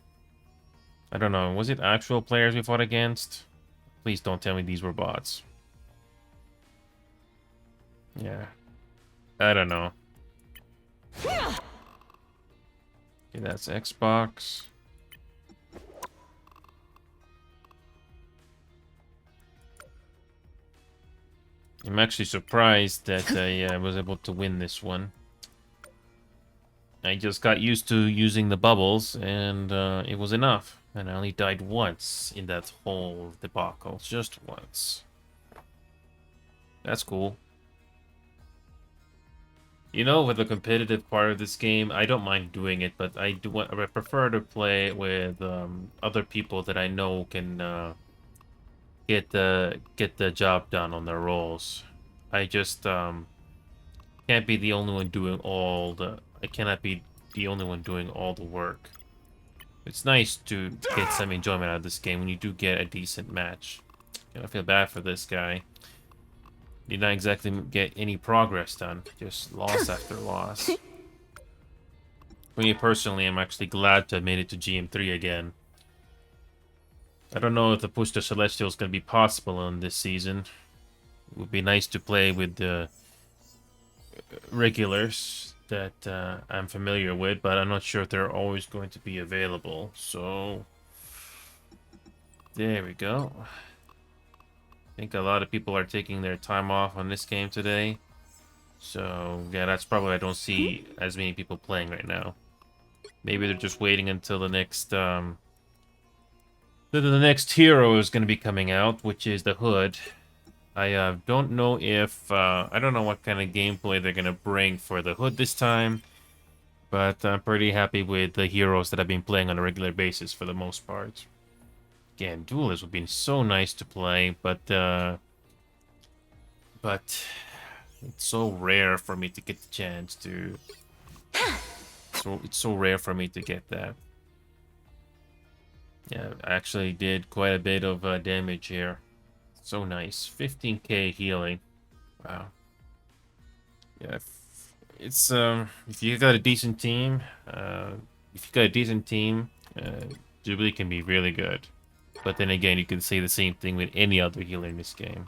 I don't know, was it actual players we fought against? Please don't tell me these were bots. Yeah. I don't know. Okay, that's Xbox. I'm actually surprised that I was able to win this one. I just got used to using the bubbles, and it was enough. And I only died once in that whole debacle. Just once. That's cool. You know, with the competitive part of this game, I don't mind doing it, but I prefer to play with other people that I know can get the job done on their roles. I just can't be the only one doing all the. I cannot be the only one doing all the work. It's nice to get some enjoyment out of this game when you do get a decent match. I feel bad for this guy. Did not exactly get any progress done. Just loss after loss. For me personally, I'm actually glad to have made it to GM3 again. I don't know if the push to Celestial is going to be possible on this season. It would be nice to play with the regulars that I'm familiar with, but I'm not sure if they're always going to be available. So, there we go. I think a lot of people are taking their time off on this game today. So, yeah, that's probably why I don't see as many people playing right now. Maybe they're just waiting until the next hero is going to be coming out, which is the Hood. I don't know if I don't know what kind of gameplay they're going to bring for the Hood this time, but I'm pretty happy with the heroes that I've been playing on a regular basis for the most part. Again, Duelist would be so nice to play, but it's so rare for me to get the chance to. So it's so rare for me to get that. Yeah, I actually did quite a bit of damage here. So nice, 15k healing. Wow. Yeah, it's if you got a decent team, Jubilee can be really good. But then again, you can say the same thing with any other healer in this game.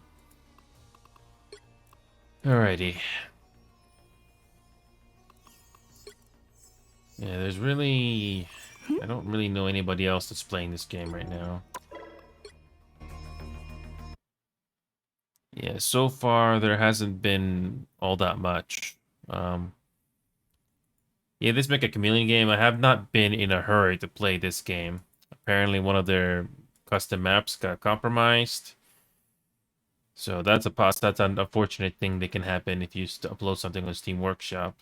Alrighty. Yeah, there's really... I don't really know anybody else that's playing this game right now. Yeah, so far there hasn't been all that much. Yeah, this Mecha Chameleon game, I have not been in a hurry to play this game. Apparently one of their custom maps got compromised. So that's an unfortunate thing that can happen if you upload something on Steam Workshop.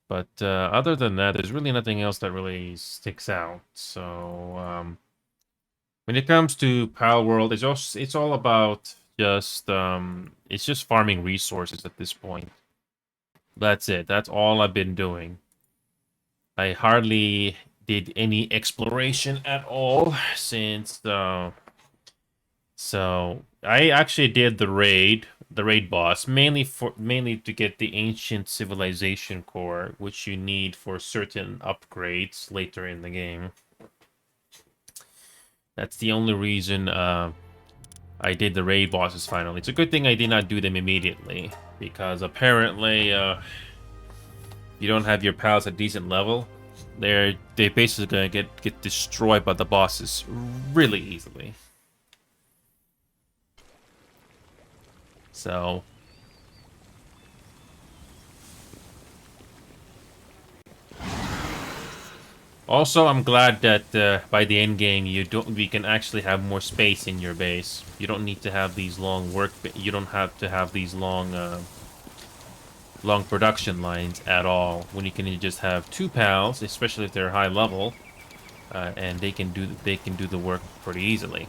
But other than that, there's really nothing else that really sticks out. So when it comes to Pal World, it's all about it's just farming resources at this point. That's it. That's all I've been doing. I hardly did any exploration at all since so I actually did the raid boss mainly to get the ancient civilization core, which you need for certain upgrades later in the game. That's the only reason I did the raid bosses finally. It's a good thing I did not do them immediately, because apparently you don't have your pals at decent level, they basically gonna get destroyed by the bosses really easily. So also, I'm glad that by the end game we can actually have more space in your base. You don't need to have these long you don't have to have these long production lines at all. When you can just have 2 pals, especially if they're high level, and they can do the work pretty easily.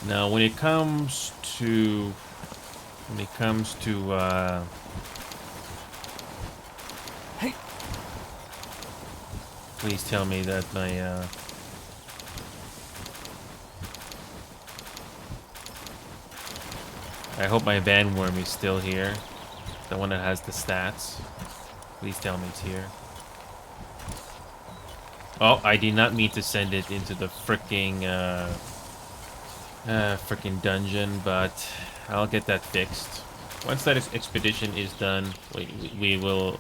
Now, when it comes to please tell me that my I hope my bandworm is still here. The one that has the stats. Please tell me it's here. Oh, I did not mean to send it into the fricking dungeon, but I'll get that fixed. Once that expedition is done, we will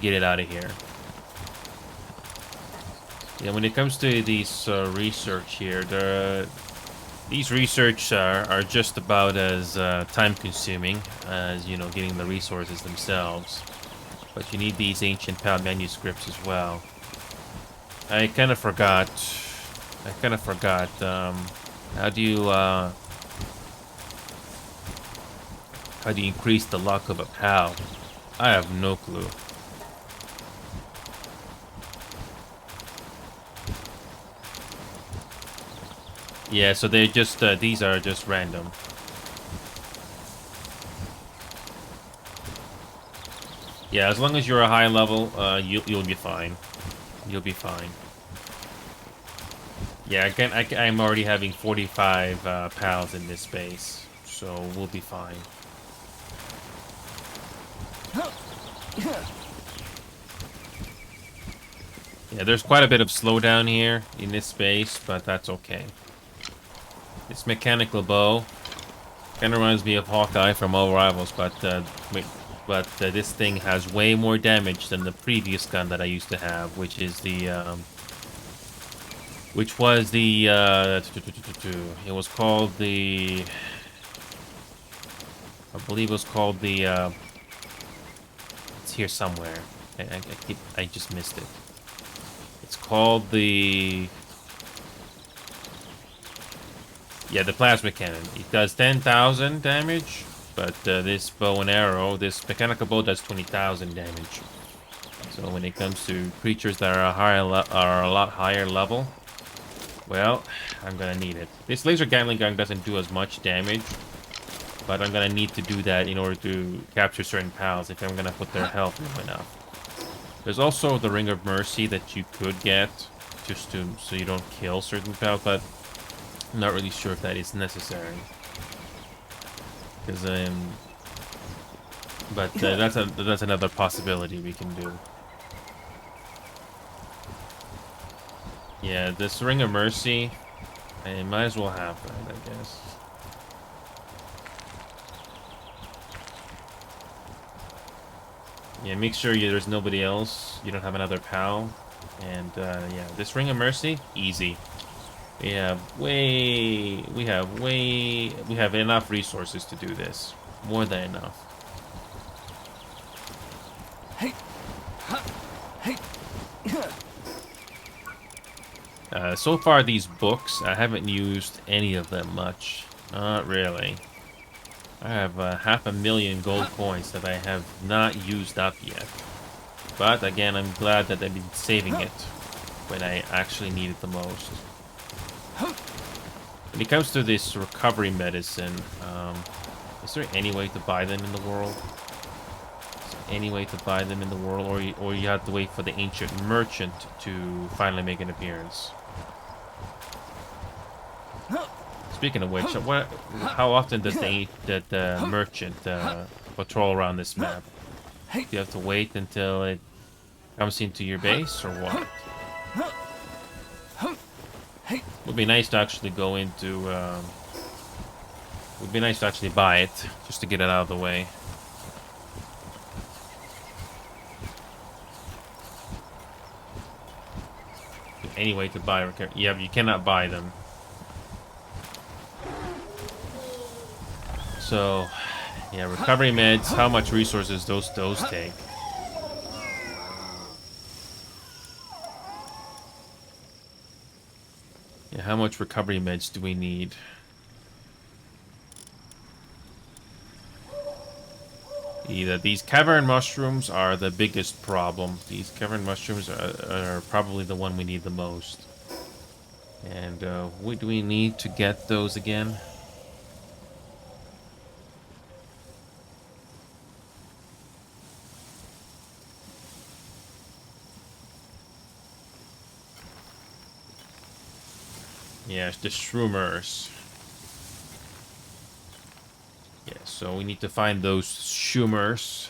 get it out of here. Yeah, when it comes to these research here, these research are just about as time-consuming as, you know, getting the resources themselves. But you need these ancient PAL manuscripts as well. I kind of forgot. How do you increase the luck of a PAL? I have no clue. Yeah, so they're just these are just random. Yeah, as long as you're a high level, you'll be fine. You'll be fine. Yeah, again, I'm already having 45 pals in this base, so we'll be fine. Yeah, there's quite a bit of slowdown here in this space, but that's okay. This mechanical bow kind of reminds me of Hawkeye from All Rivals, but this thing has way more damage than the previous gun that I used to have, which is the it was called the, I believe it was called the it's here somewhere. I just missed it. It's called the, yeah, the plasma cannon. It does 10,000 damage, but this bow and arrow, this mechanical bow, does 20,000 damage. So when it comes to creatures that are a lot higher level, well, I'm gonna need it. This laser Gatling gun doesn't do as much damage, but I'm gonna need to do that in order to capture certain pals if I'm gonna put their health low enough. There's also the Ring of Mercy that you could get, just so you don't kill certain pals, but I'm not really sure if that is necessary. Because but that's another possibility we can do. Yeah, this Ring of Mercy, I might as well have that, I guess. Yeah, make sure there's nobody else. You don't have another pal. And yeah, this Ring of Mercy, easy. We have enough resources to do this. More than enough. So far, these books, I haven't used any of them much. Not really. I have 500,000 gold coins that I have not used up yet. But again, I'm glad that I've been saving it when I actually need it the most. When it comes to this recovery medicine, is there any way to buy them in the world? Is there any way to buy them in the world, or you have to wait for the ancient merchant to finally make an appearance? Speaking of which, how often does the merchant patrol around this map? Do you have to wait until it comes into your base, or what? Would be nice to actually go into. Would be nice to actually buy it, just to get it out of the way. Any way to buy? Yeah, you cannot buy them. So, yeah, recovery meds. How much resources those take? Yeah, how much recovery meds do we need? Either these cavern mushrooms are the biggest problem. These cavern mushrooms are probably the one we need the most. And what do we need to get those again? Yeah, the shroomers. Yeah, so we need to find those shroomers.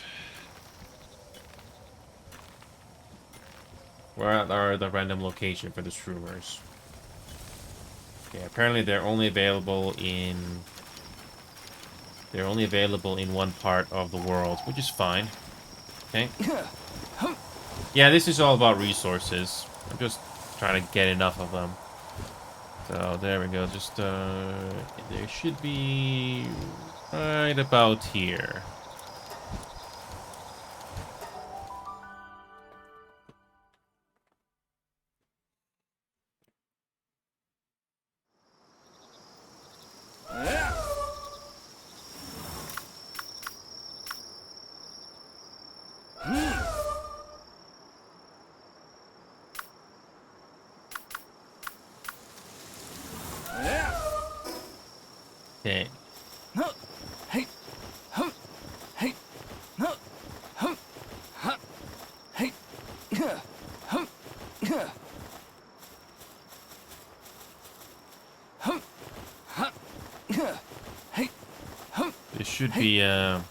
Where are the random location for the shroomers? Okay, apparently they're only available in one part of the world, which is fine. Okay. Yeah, this is all about resources. I'm just trying to get enough of them. So there we go. Just there should be right about here. Okay. There should be there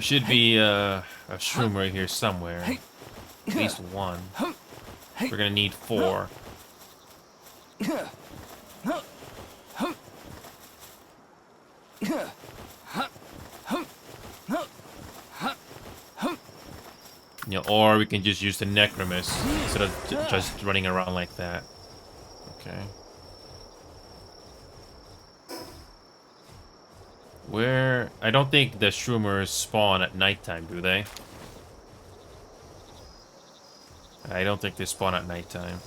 should be a shroom right here somewhere. At least one. We're gonna need 4. You know, or we can just use the Necromus instead of just running around like that. Okay. Where... I don't think the shroomers spawn at nighttime, do they? I don't think they spawn at nighttime.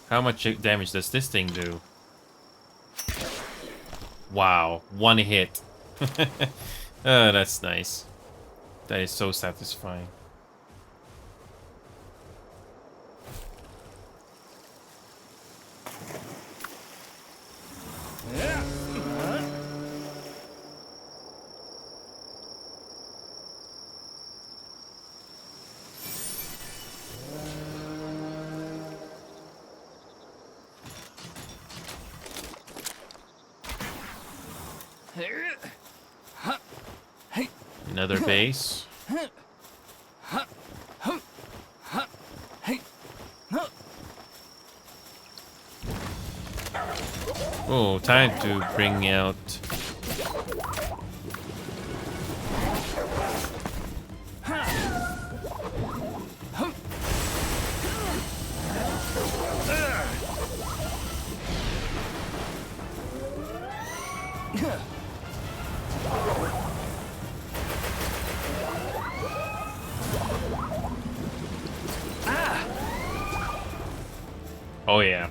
How much damage does this thing do? Wow, 1 hit. Oh, that's nice. That is so satisfying. Another base. Oh, time to bring out... Oh yeah.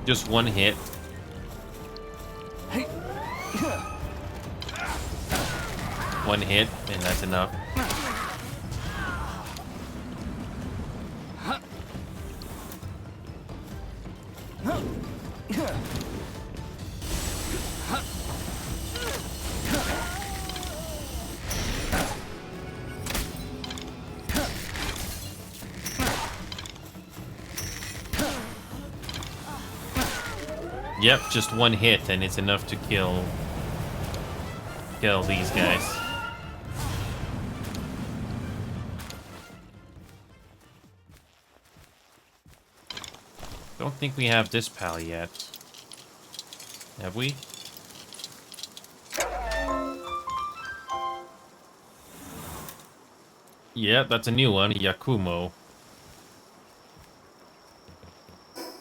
Just one hit. One hit, and that's enough. Yep, just one hit, and it's enough to kill these guys. Don't think we have this pal yet. Have we? Yeah, that's a new one, Yakumo.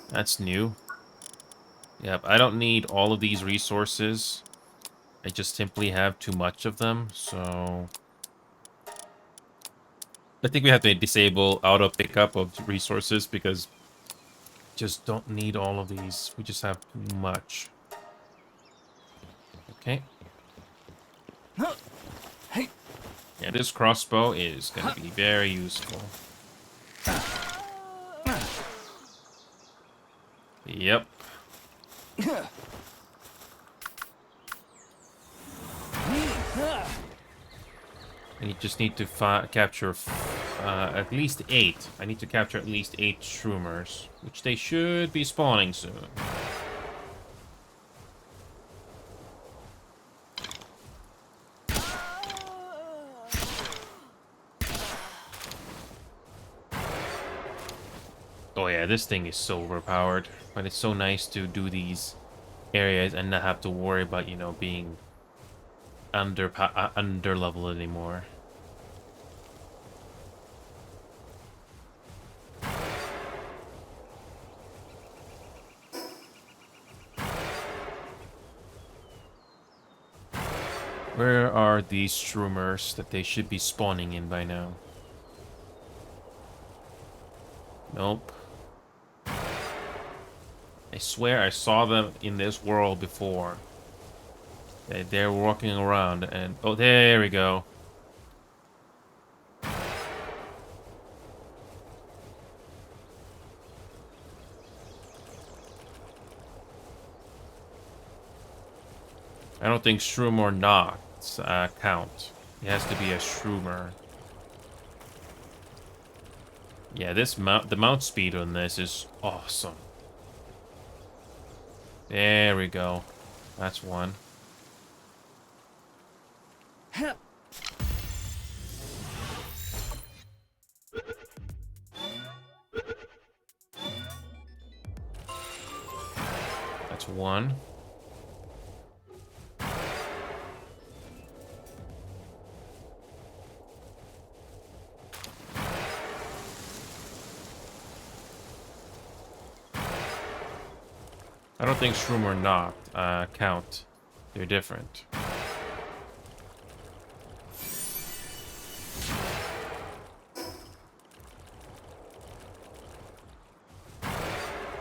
That's new. Yep, I don't need all of these resources. I just simply have too much of them, so... I think we have to disable auto pickup of resources because just don't need all of these. We just have too much. Okay. Yeah, this crossbow is going to be very useful. Yep. And you just need to capture at least 8. I need to capture at least 8 shroomers, which they should be spawning soon. Oh yeah, this thing is so overpowered, but it's so nice to do these areas and not have to worry about, you know, being under level anymore. Where are these shroomers that they should be spawning in by now? Nope. I swear I saw them in this world before. They're walking around and... Oh, there we go. I don't think shroom or not count. It has to be a shroomer. Yeah, the mount speed on this is awesome. There we go. That's one. That's one. I don't think shroom or not count. They're different.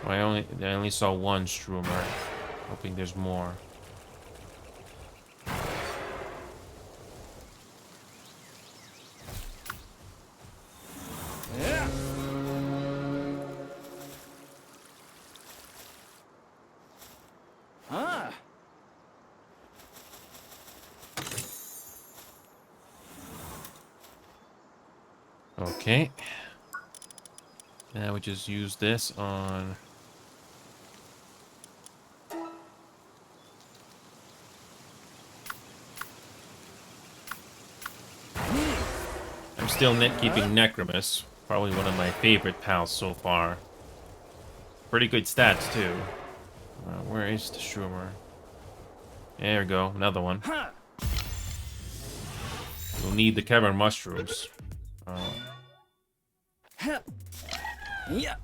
I only saw one shroomer. Hoping there's more. Okay. Now we just use this on... I'm still keeping Necromus. Probably one of my favorite pals so far. Pretty good stats, too. Where is the shroomer? There we go, another one. We'll need the cavern mushrooms. Yeah. Yeah.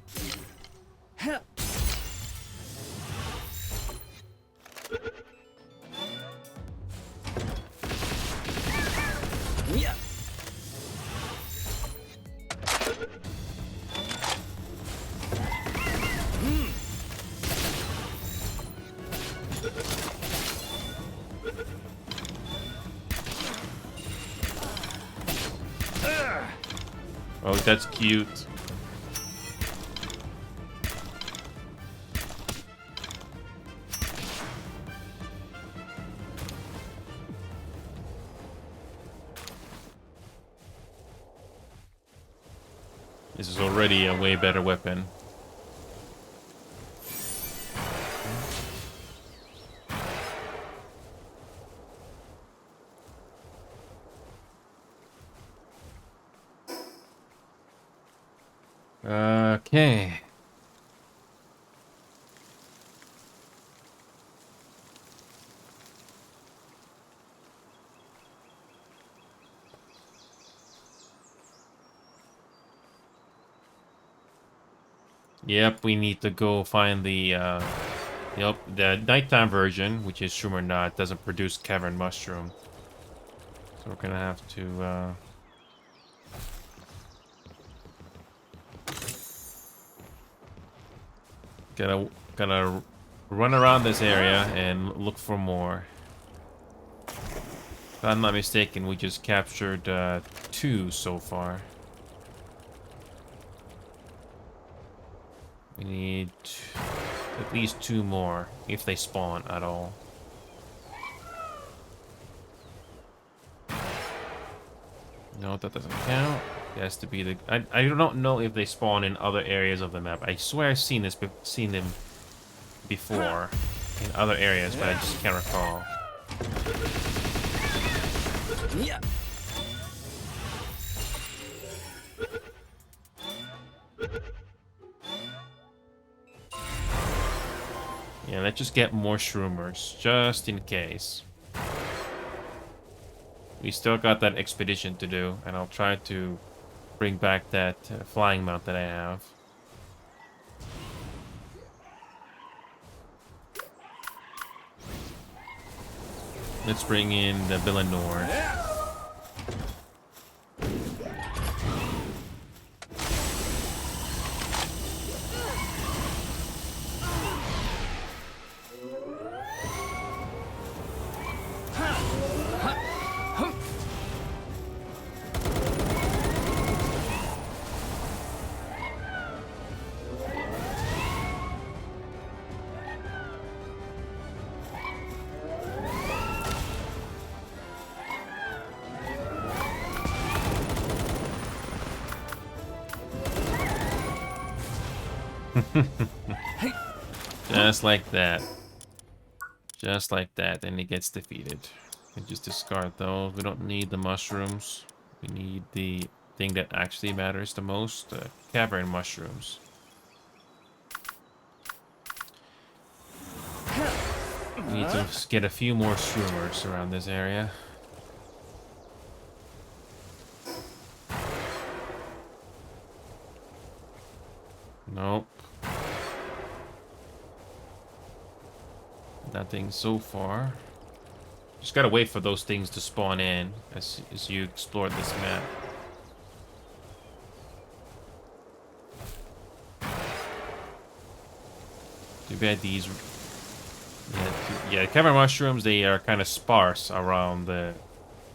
Oh, that's cute. This is already a way better weapon. Okay. Yep, we need to go find the nighttime version, which is Shroom or not, doesn't produce cavern mushroom. So we're gonna have to gotta run around this area and look for more. If I'm not mistaken, we just captured 2 so far. We need at least 2 more, if they spawn at all. No, that doesn't count. It has to be the... I don't know if they spawn in other areas of the map. I swear I've seen them before in other areas, but I just can't recall. Yeah. Yeah, let's just get more Shroomers, just in case. We still got that expedition to do, and I'll try to bring back that flying mount that I have. Let's bring in the Villanord. Just like that. Just like that, and he gets defeated. We just discard those. We don't need the mushrooms. We need the thing that actually matters the most, cavern mushrooms. We need to get a few more Shroomers around this area. Nope. Nothing so far. Just gotta wait for those things to spawn in as you explore this map. Too bad these... Yeah, cavern mushrooms, they are kind of sparse around the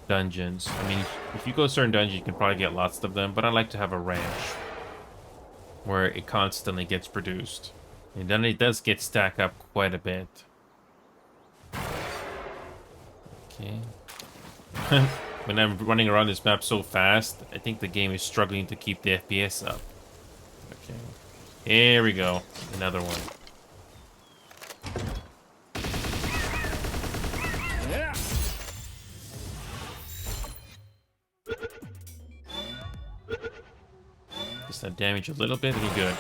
dungeons. I mean, if you go to certain dungeons, you can probably get lots of them, but I like to have a ranch where it constantly gets produced. And then it does get stacked up quite a bit. Okay. When I'm running around this map so fast, I think the game is struggling to keep the FPS up. Okay. Here we go. Another one. Yeah. Just that damage a little bit and you're good.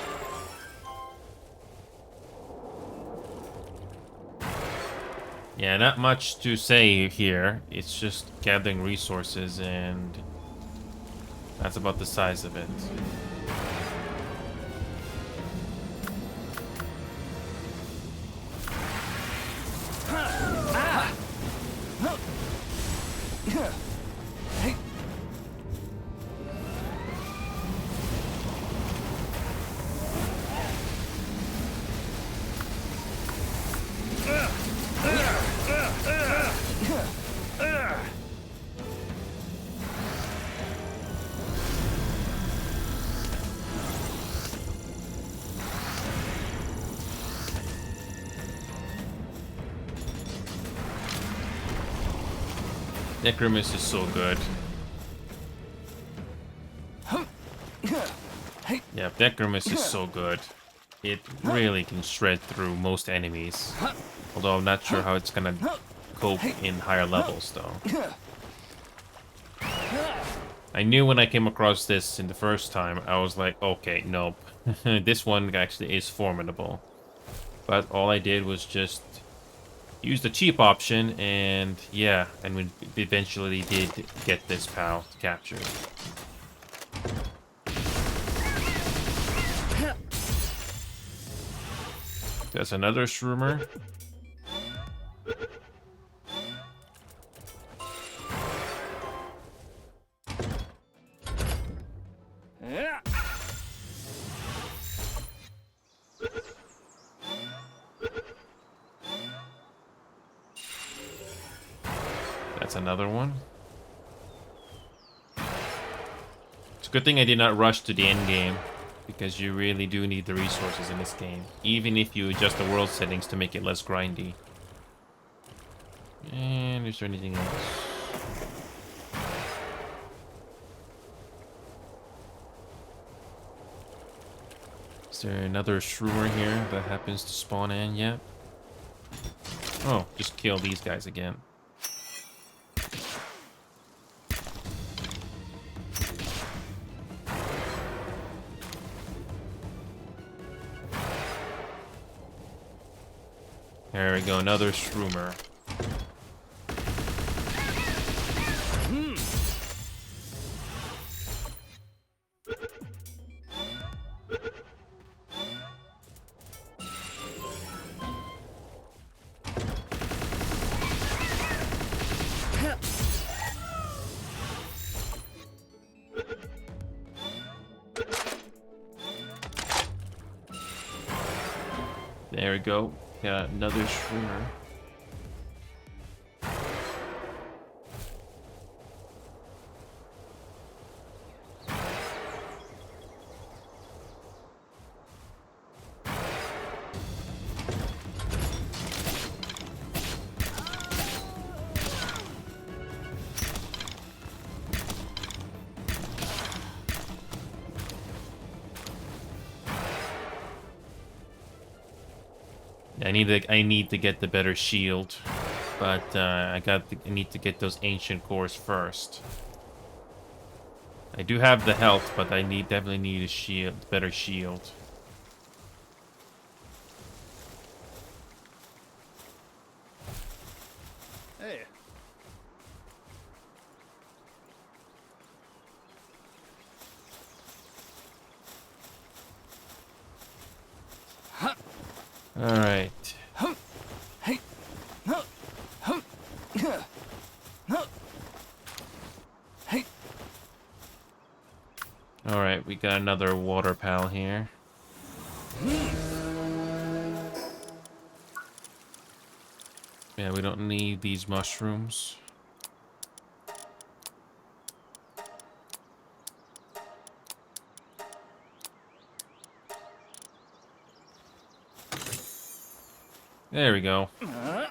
Yeah, not much to say here. It's just gathering resources, and that's about the size of it. Necromus is so good. Yeah, Necromus is so good. It really can shred through most enemies. Although I'm not sure how it's gonna cope in higher levels, though. I knew when I came across this in the first time, I was like, okay, nope. This one actually is formidable. But all I did was just use the cheap option, and yeah, and we eventually did get this pal captured. There's another shroomer. That's another one. It's a good thing I did not rush to the end game, because you really do need the resources in this game, even if you adjust the world settings to make it less grindy. And is there anything else? Is there another shroomer here that happens to spawn in yet? Oh, just kill these guys again. There we go, another shroomer. There we go. Got another shroomer. I need to get the better shield, but I need to get those ancient cores first. I do have the health, but I definitely need a shield, better shield. Hey. All right. All right, we got another water pal here. Yeah, we don't need these mushrooms. There we go. Yeah,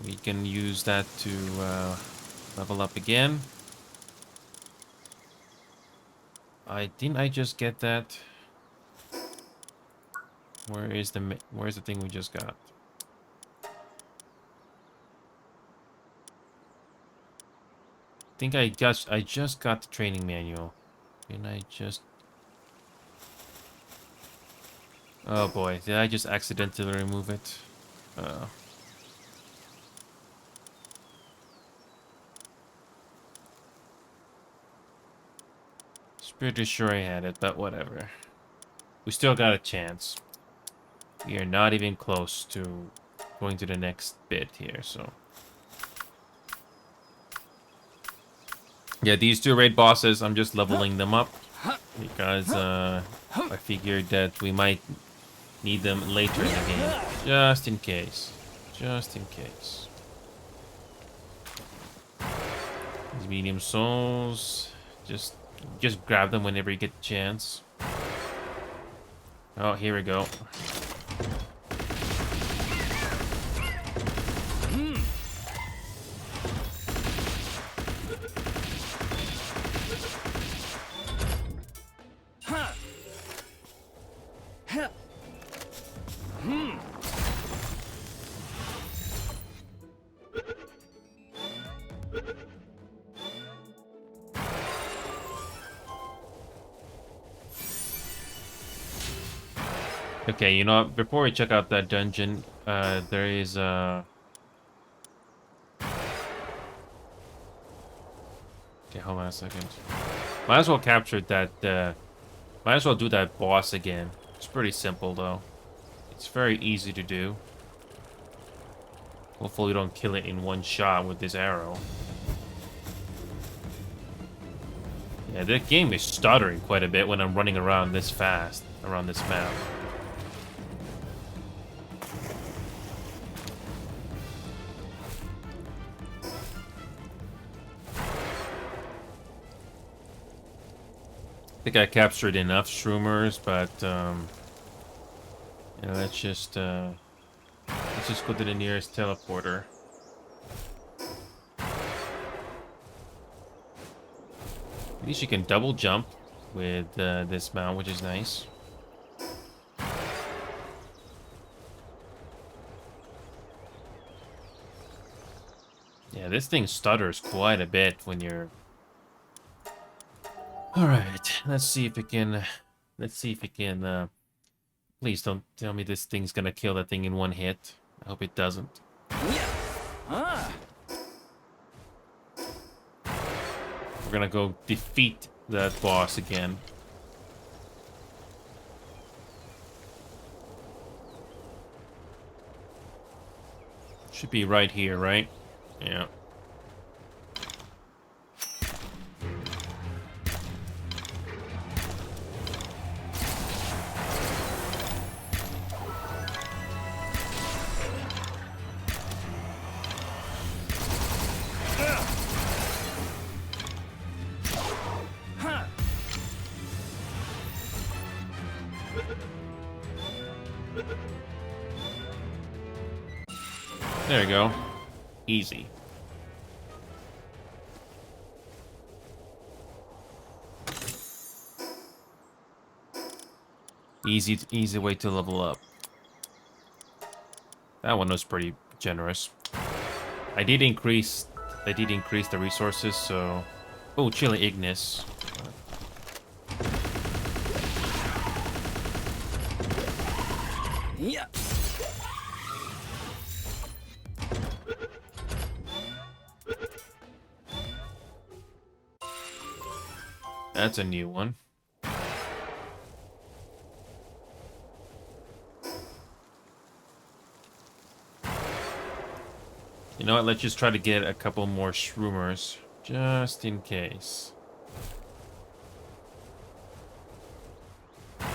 we can use that to level up again. Didn't I just get that? Where's the thing we just got? I think I just got the training manual. Didn't I just? Oh boy, did I just accidentally remove it? Pretty sure I had it, but whatever. We still got a chance. We are not even close to going to the next bit here, so. Yeah, these two raid bosses, I'm just leveling them up because I figured that we might need them later in the game. Just in case. Just in case. These medium souls, just grab them whenever you get the chance. Oh, here we go. Okay, you know what? Before we check out that dungeon, there is okay, hold on a second. Might as well capture that. Might as well do that boss again. It's pretty simple though. It's very easy to do. Hopefully, we don't kill it in one shot with this arrow. Yeah, the game is stuttering quite a bit when I'm running around this fast around this map. I think I captured enough shroomers, but yeah, let's just go to the nearest teleporter. At least you can double jump with this mount, which is nice. Yeah, this thing stutters quite a bit when you're... Alright, let's see if it can... Please don't tell me this thing's gonna kill that thing in one hit. I hope it doesn't. We're gonna go defeat that boss again. Should be right here, right? Yeah. There you go. Easy. Easy way to level up. That one was pretty generous. I did increase the resources, so... Oh, Chili Ignis. Yeah. That's a new one. You know what? Let's just try to get a couple more shroomers, just in case. Yeah,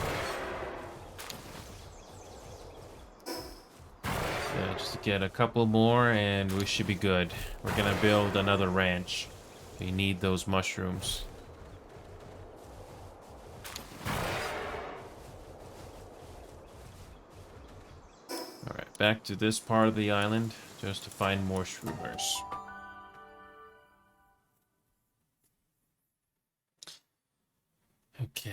just to get a couple more, and we should be good. We're gonna build another ranch. We need those mushrooms. Alright, back to this part of the island, just to find more shroomers. Okay.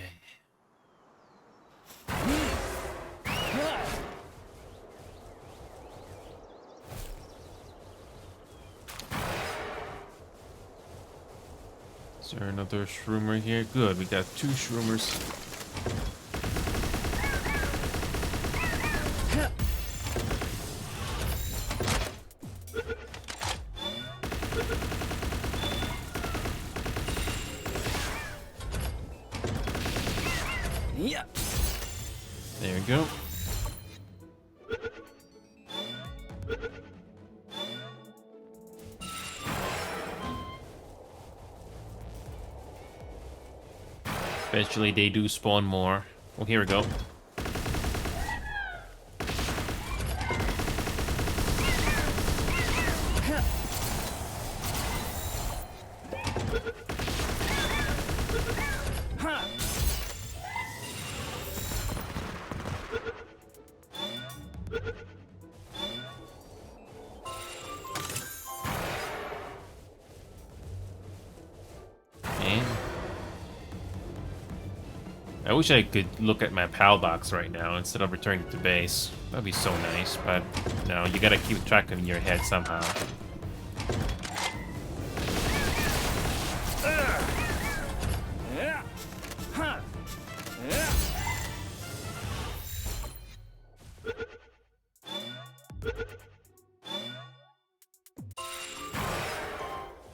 Is there another shroomer here? Good, we got 2 shroomers. Yeah. There we go. Eventually they do spawn more. Oh, here we go. I wish I could look at my PAL box right now instead of returning to base. That'd be so nice, but no, you gotta keep track of in your head somehow.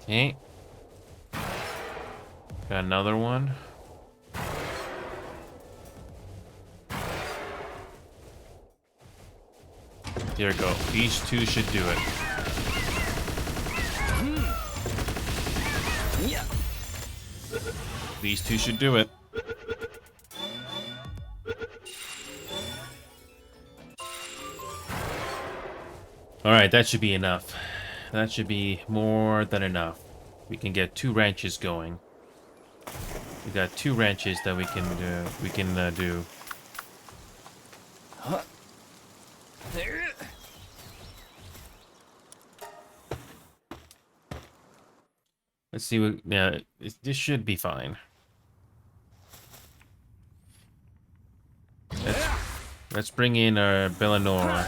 Okay. Got another one. Here we go. These two should do it. Yeah. These two should do it. Alright, that should be enough. That should be more than enough. We can get 2 ranches going. We got 2 ranches that we can do. Let's see what. Yeah, this should be fine. Let's bring in our Bellanor.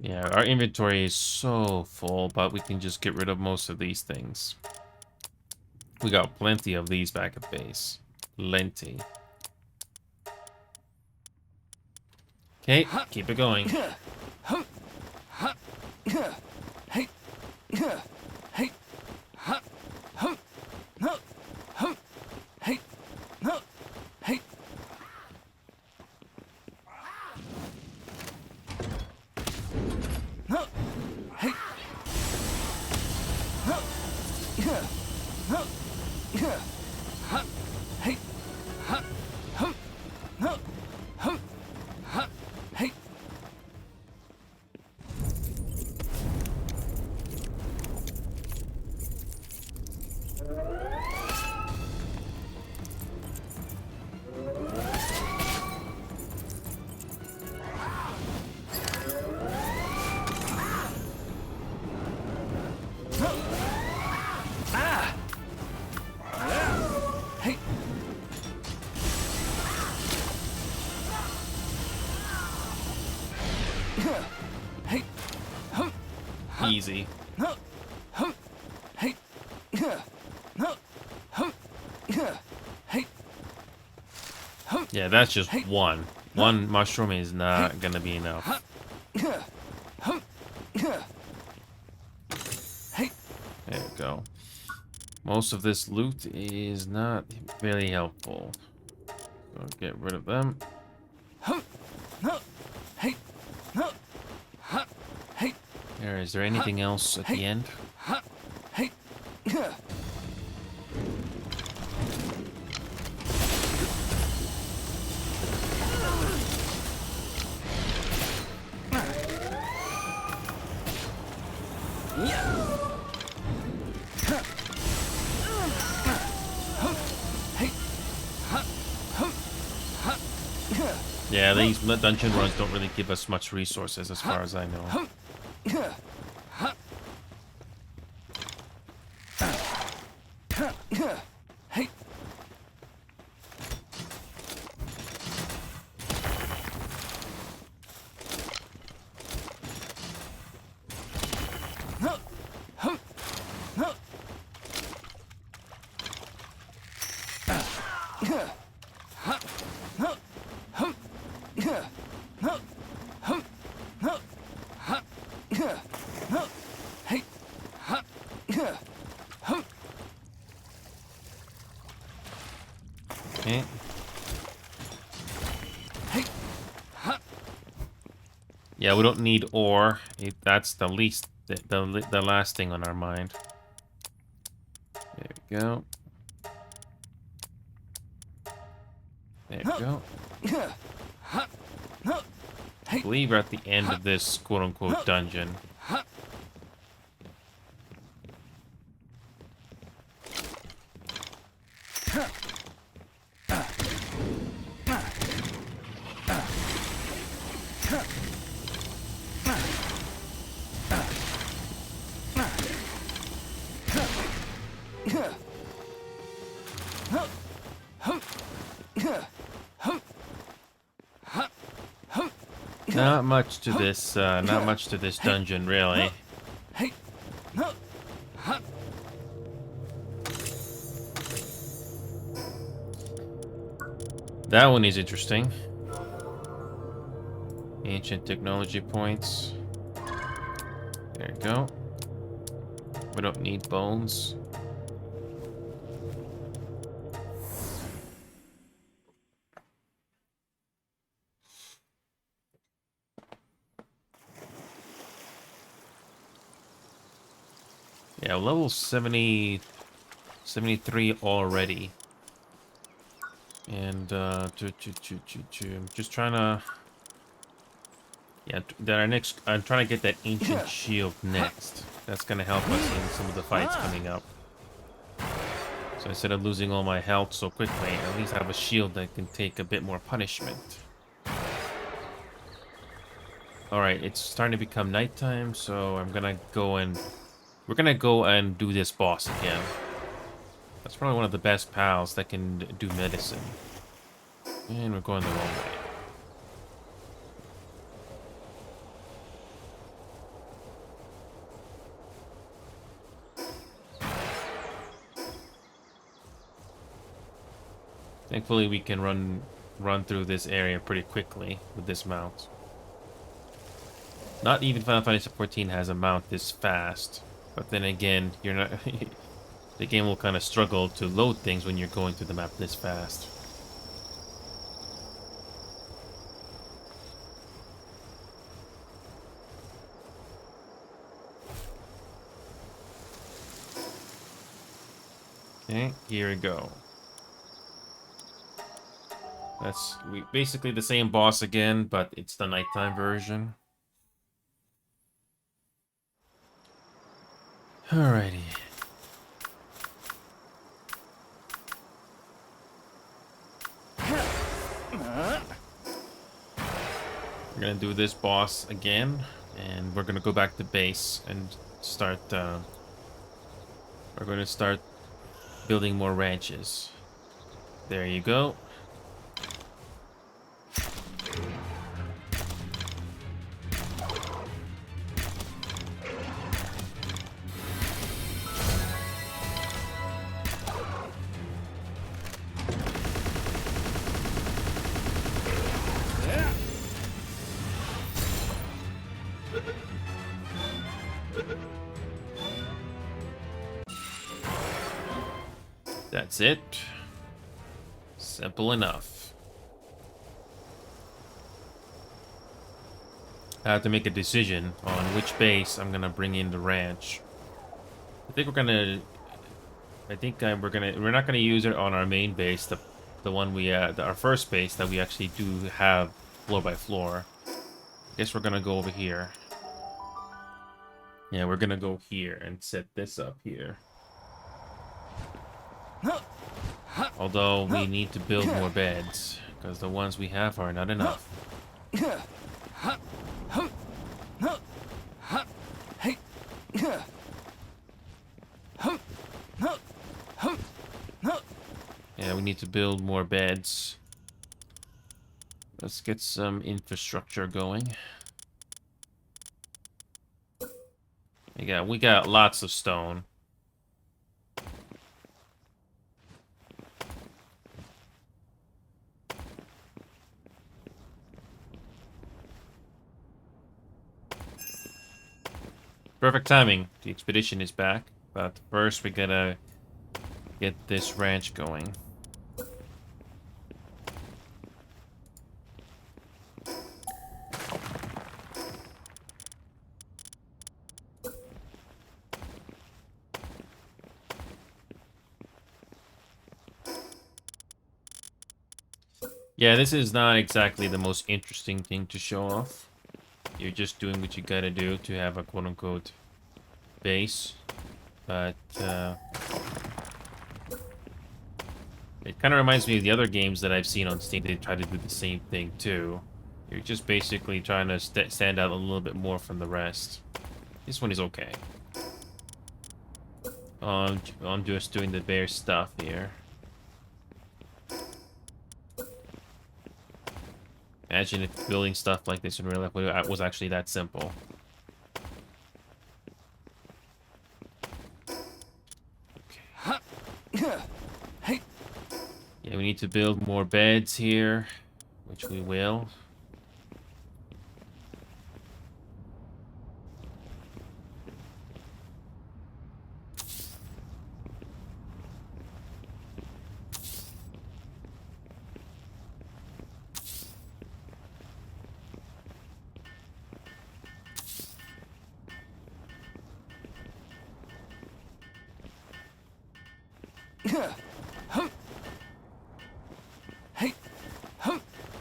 Yeah, our inventory is so full, but we can just get rid of most of these things. We got plenty of these back at base. Plenty. Okay, keep it going. Easy. Yeah, that's just one. One mushroom is not gonna be enough. There we go. Most of this loot is not very helpful. So get rid of them. Is there anything else at the end? Yeah, these dungeon runs don't really give us much resources as far as I know. Okay. Yeah, we don't need ore. That's the least, the last thing on our mind. There we go. There we go. I believe we're at the end of this quote-unquote dungeon. Not much to this, not much to this dungeon, really. That one is interesting. Ancient technology points. There you go. We don't need bones. Yeah, level 70, 73 already. And, I'm just trying to... Yeah, I'm trying to get that ancient shield next. That's gonna help us in some of the fights coming up. So instead of losing all my health so quickly, at least I have a shield that can take a bit more punishment. Alright, it's starting to become nighttime, so I'm gonna go and... We're gonna go and do this boss again. That's probably one of the best pals that can do medicine. And we're going the wrong way. Thankfully, we can run through this area pretty quickly with this mount. Not even Final Fantasy XIV has a mount this fast. But then again, you're not. The game will kind of struggle to load things when you're going through the map this fast. Okay, here we go. That's basically the same boss again, but it's the nighttime version. Alrighty. We're gonna do this boss again, and we're gonna go back to base and start. We're gonna start building more ranches. There you go. That's it. Simple enough. I have to make a decision on which base I'm gonna bring in the ranch. I think we're gonna. We're not gonna use it on our main base, the one our first base that we actually do have floor by floor. I guess we're gonna go over here. Yeah, we're gonna go here and set this up here. Although we need to build more beds, because the ones we have are not enough. Yeah, we need to build more beds. Let's get some infrastructure going. We got lots of stone. Perfect timing. The expedition is back, but first we gotta get this ranch going. Yeah, this is not exactly the most interesting thing to show off. You're just doing what you gotta do to have a quote-unquote base. But, It kind of reminds me of the other games that I've seen on Steam. They try to do the same thing too. You're just basically trying to stand out a little bit more from the rest. This one is okay. I'm just doing the bear stuff here. Imagine if building stuff like this in real life was actually that simple. Okay. Yeah, we need to build more beds here, which we will.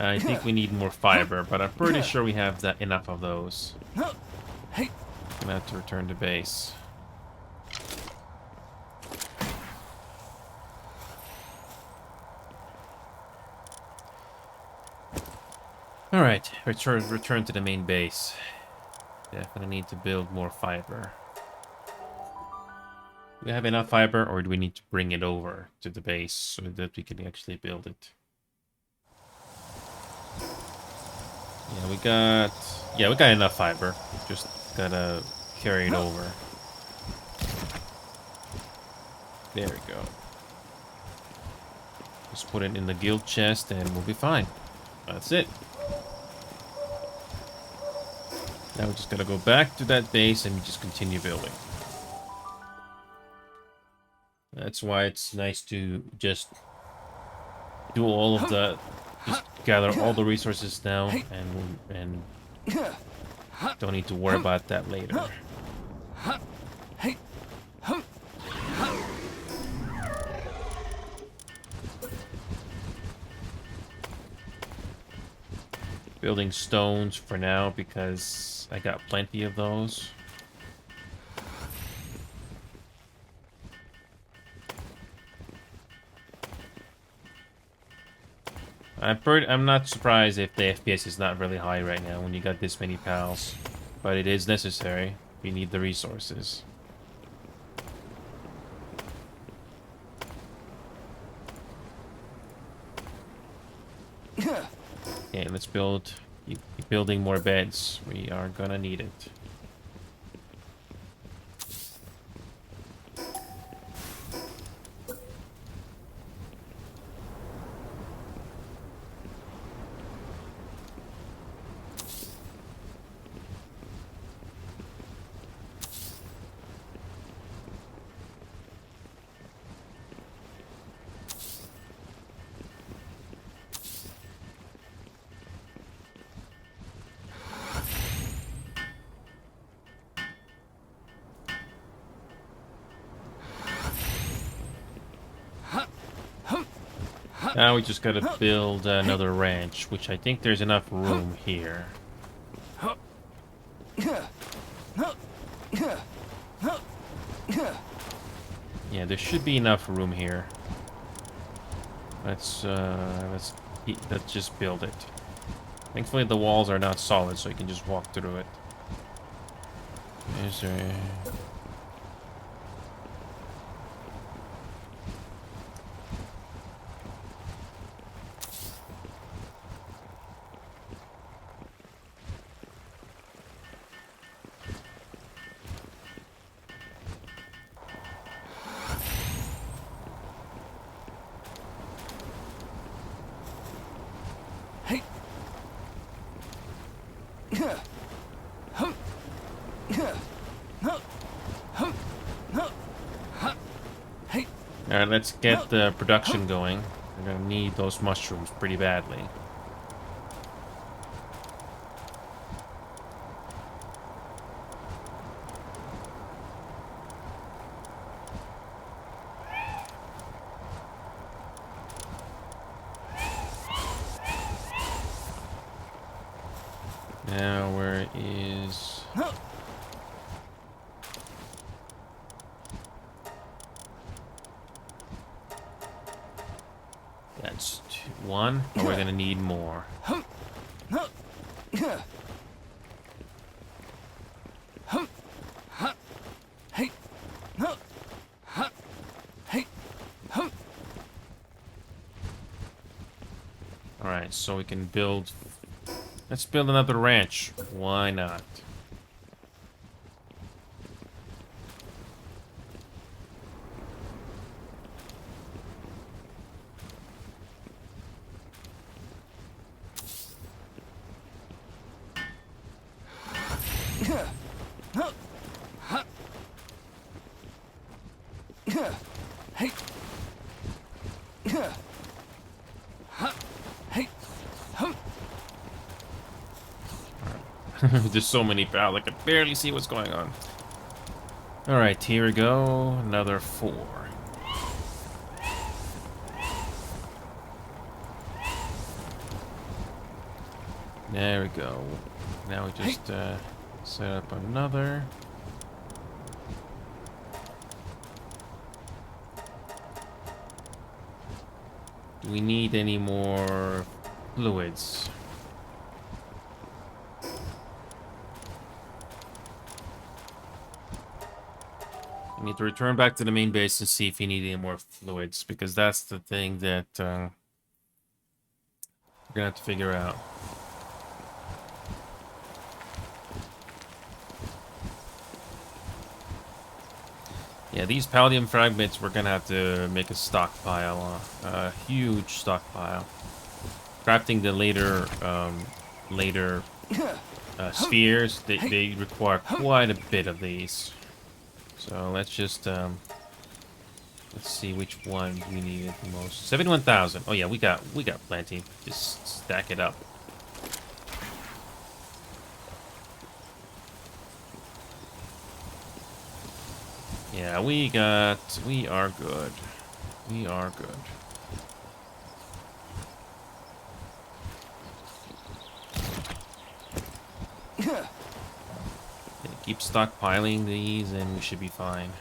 I think we need more fiber, but I'm pretty sure we have enough of those. I'm gonna have to return to base. Alright, return to the main base. Definitely need to build more fiber. Do we have enough fiber, or do we need to bring it over to the base so that we can actually build it? Yeah, we got enough fiber. Just gotta carry it over. There we go. Just put it in the guild chest and we'll be fine. That's it. Now we just gotta go back to that base and just continue building. That's why it's nice to just do all of the... Just gather all the resources now and don't need to worry about that later. Building stones for now because I got plenty of those. I'm not surprised if the FPS is not really high right now when you got this many pals, but it is necessary. We need the resources. Okay, let's keep building more beds. We are gonna need it. Now we just gotta build another ranch, which I think there's enough room here. Yeah, there should be enough room here. Let's just build it. Thankfully the walls are not solid, so you can just walk through it. Is there... Alright, let's get the production going. We're gonna need those mushrooms pretty badly. Now, where is... That's one, but we're gonna need more. Alright, so we can build... Let's build another ranch. Why not? There's so many pals, I can barely see what's going on. Alright, here we go. Another 4. There we go. Now we just set up another. Do we need any more fluids? We need to return back to the main base and see if you need any more fluids, because that's the thing that we're gonna have to figure out. Yeah, these palladium fragments, we're gonna have to make a stockpile, a huge stockpile. Crafting the later spheres, they require quite a bit of these. So let's just let's see which one we needed the most. 71,000. Oh yeah, we got plenty. Just stack it up. Yeah, we are good. We are good. Yeah, keep stockpiling these and we should be fine.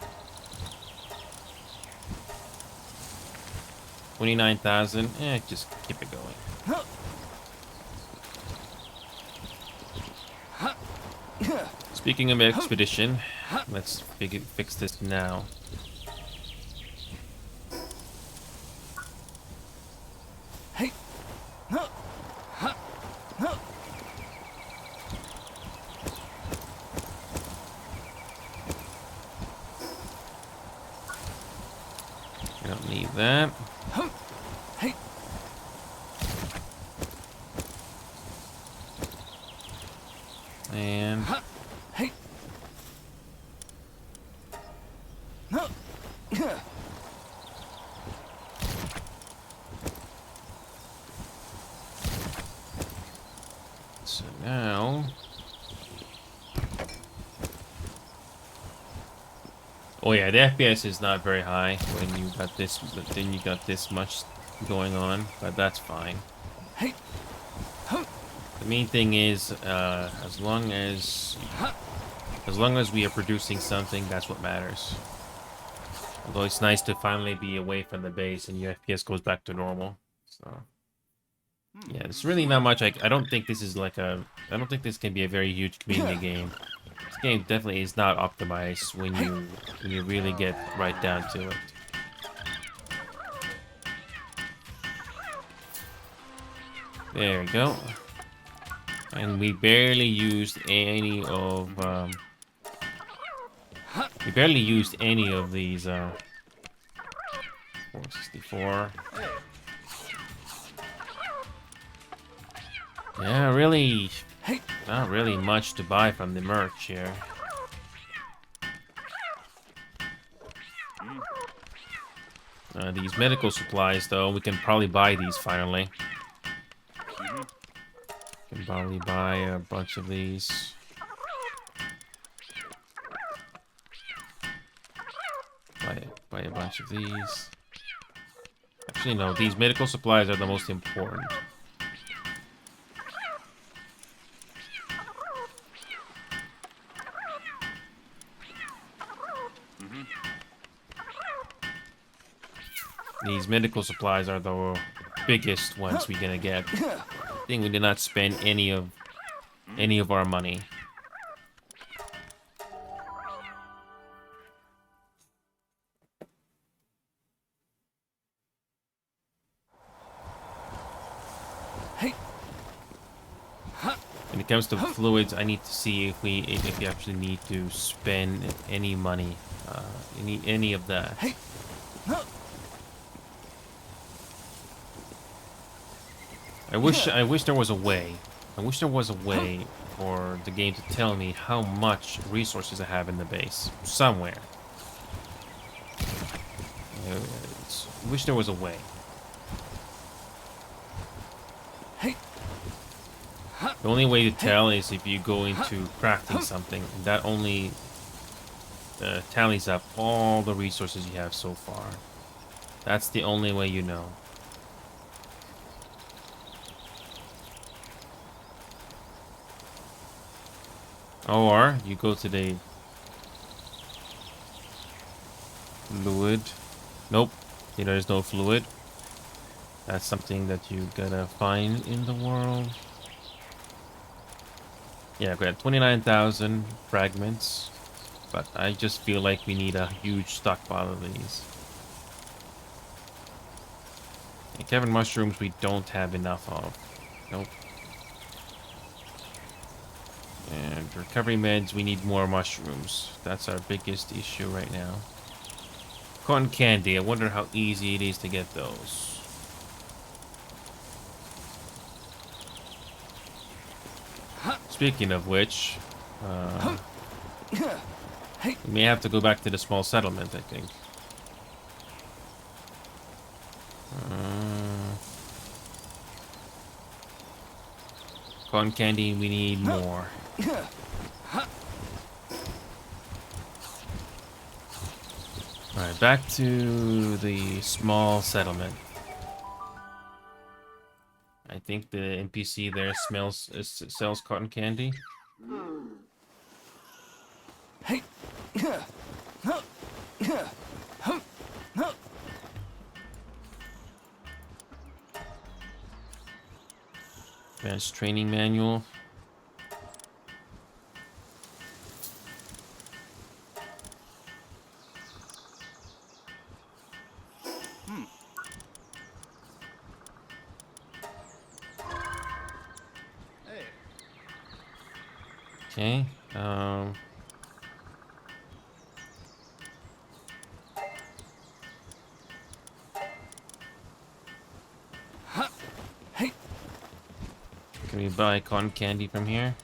29,000. Just keep it going. Speaking of expedition, let's fix this now. We don't need that. And so now, oh yeah, the FPS is not very high when you got this, but then you got this much going on, but that's fine. The main thing is, as long as we are producing something, that's what matters. Although it's nice to finally be away from the base and your FPS goes back to normal. So yeah, it's really not much. I don't think this is like I don't think this can be a very huge community game. This game definitely is not optimized when you really get right down to it. There we go. And we barely used any of these 464. Yeah, really not really much to buy from the merch here. These medical supplies though, we can probably buy these finally. Can probably buy a bunch of these. Buy a bunch of these. Actually, no, these medical supplies are the most important. These medical supplies are the biggest ones we're gonna get. I think we did not spend any of our money. When it comes to fluids, I need to see if we actually need to spend any money, any of that. I wish there was a way. I wish there was a way for the game to tell me how much resources I have in the base somewhere. I wish there was a way. The only way to tell is if you go into crafting something. That only tallies up all the resources you have so far. That's the only way you know. Or you go to the fluid. Nope, there's no fluid. That's something that you gotta find in the world. Yeah, we got 29,000 fragments, but I just feel like we need a huge stockpile of these. And Kevin mushrooms we don't have enough of. Nope. And recovery meds, we need more mushrooms. That's our biggest issue right now. Cotton candy, I wonder how easy it is to get those. Speaking of which, we may have to go back to the small settlement, I think. Cotton candy, we need more. Alright, back to the small settlement. I think the NPC there sells cotton candy. Advanced training manual. Okay. Can we buy cotton candy from here?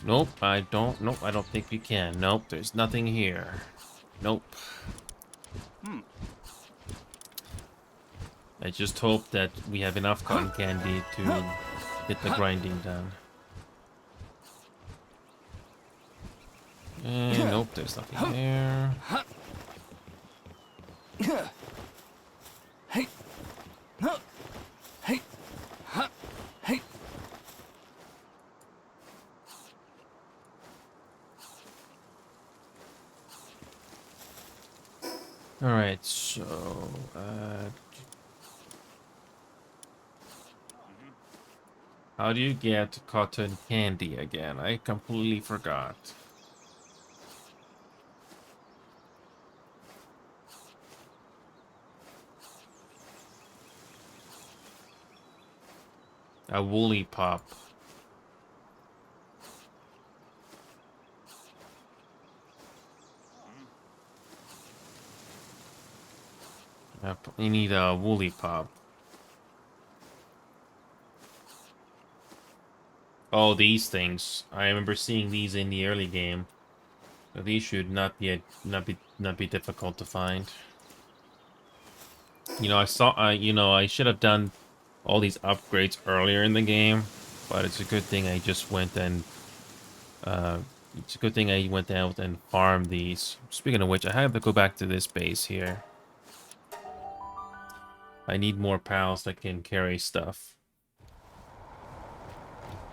Nope, I don't. Nope, I don't think we can. Nope, there's nothing here. Nope. I just hope that we have enough cotton candy to get the grinding done. Nope, there's nothing there. Alright, so how do you get cotton candy again? I completely forgot. A woolly pop. You need a woolly pop. Oh, these things. I remember seeing these in the early game. So these should not be difficult to find. I should have done all these upgrades earlier in the game, but it's a good thing I just went and it's a good thing I went out and farmed these. Speaking of which, I have to go back to this base here. I need more pals that can carry stuff.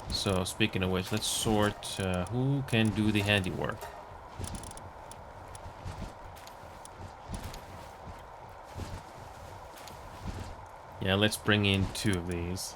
So, speaking of which, let's sort who can do the handiwork. Yeah, let's bring in 2 of these.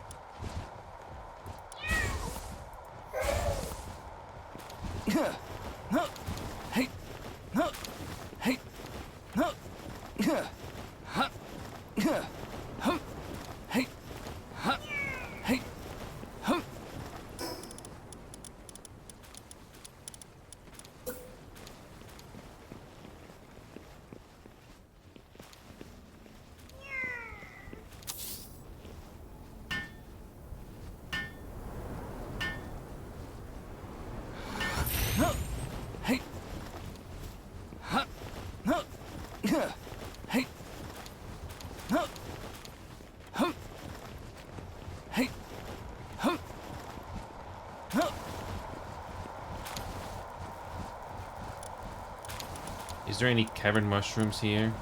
Is there any cavern mushrooms here?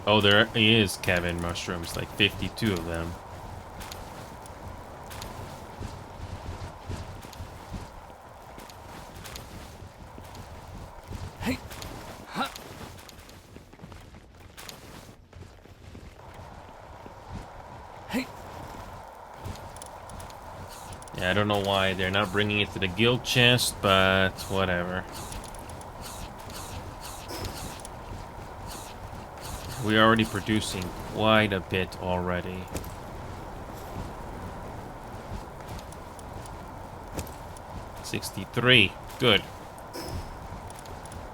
Oh, there is cavern mushrooms, like 52 of them. Yeah, I don't know why they're not bringing it to the guild chest, but whatever. We're already producing quite a bit already. $63. Good.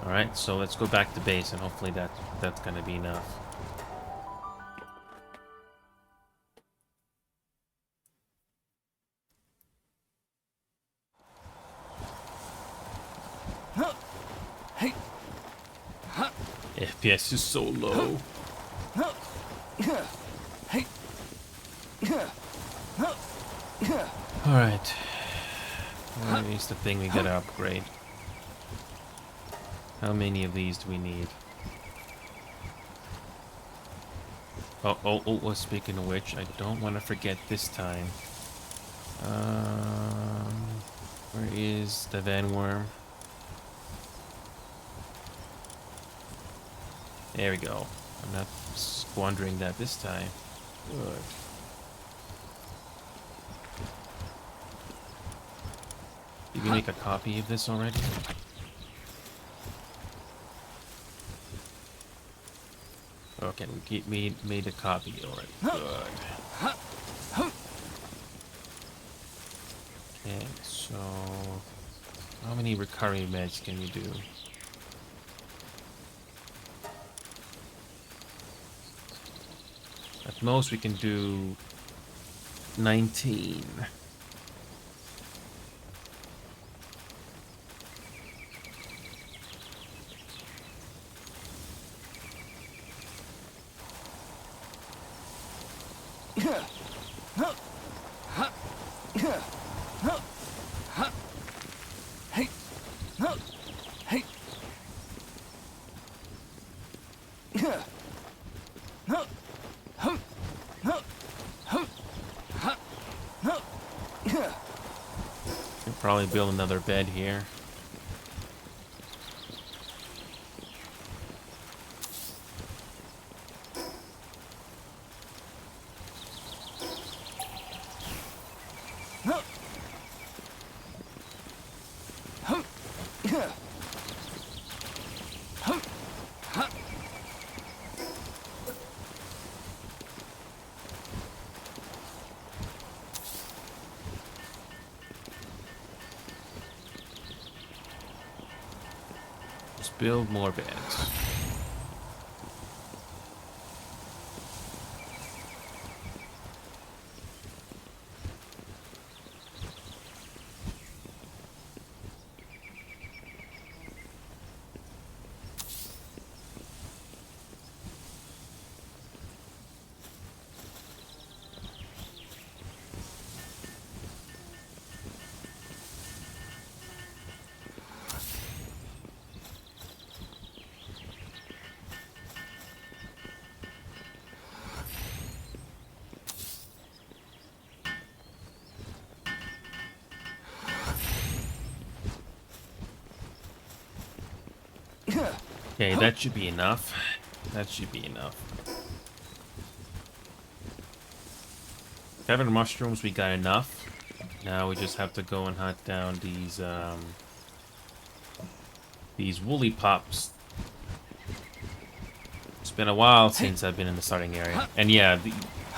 Alright, so let's go back to base and hopefully that's gonna be enough. FPS is so low. Alright. Where is the thing we gotta upgrade? How many of these do we need? Oh, speaking of which, I don't want to forget this time. Where is the Van Worm? There we go. I'm not squandering that this time. Good. Did you make a copy of this already? Okay, we made a copy already. Good. Okay, so how many recurring meds can you do? At most we can do 19. Probably build another bed here. Build more beds. Okay, that should be enough. That should be enough. 7 mushrooms, we got enough. Now we just have to go and hunt down these woolly pups. It's been a while since I've been in the starting area. And yeah,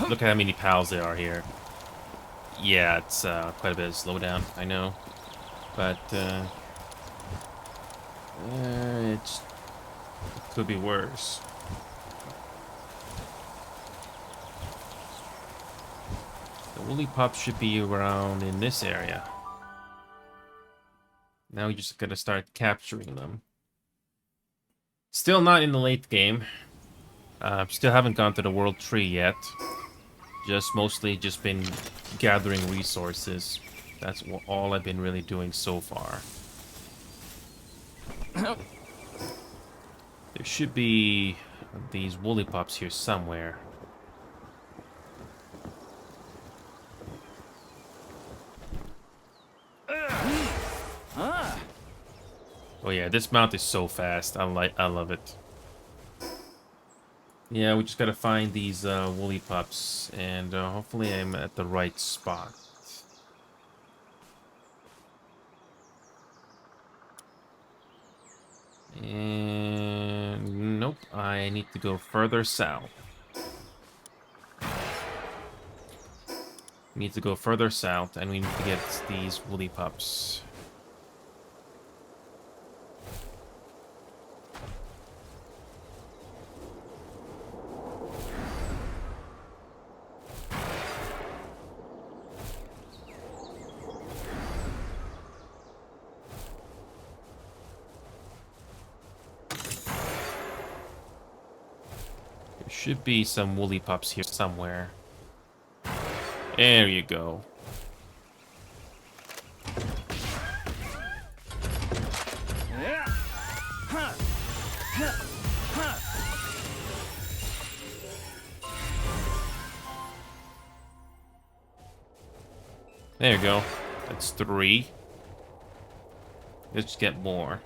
look at how many pals there are here. Yeah, it's quite a bit of slowdown, I know. But it could be worse. The woolly pups should be around in this area. Now we just gotta start capturing them. Still not in the late game. Still haven't gone to the world tree yet. Mostly just been gathering resources. That's all I've been really doing so far. There should be these woolly pups here somewhere. Oh yeah, this mount is so fast. I love it. Yeah, we just gotta find these woolly pups, and hopefully I'm at the right spot. And nope, I need to go further south. We need to go further south, and we need to get these woolly pups. Should be some woolly pups here somewhere. There you go. There you go. That's 3. Let's get more.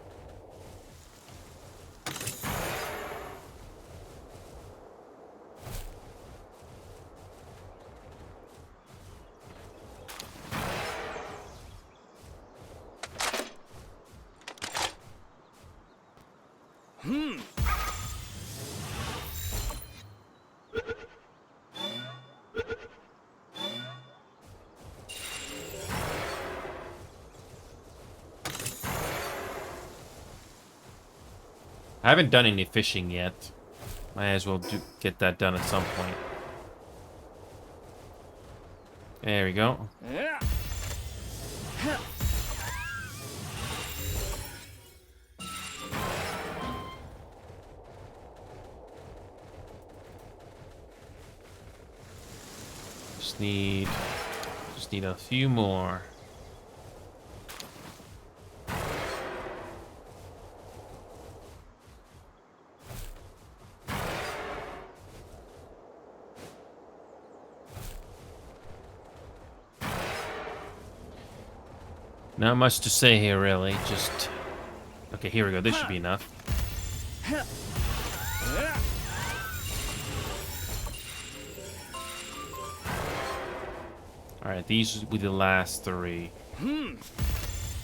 I haven't done any fishing yet. Might as well get that done at some point. There we go. Just need a few more. Not much to say here, really. Just... Okay, here we go. This should be enough. Alright, these will be the last 3.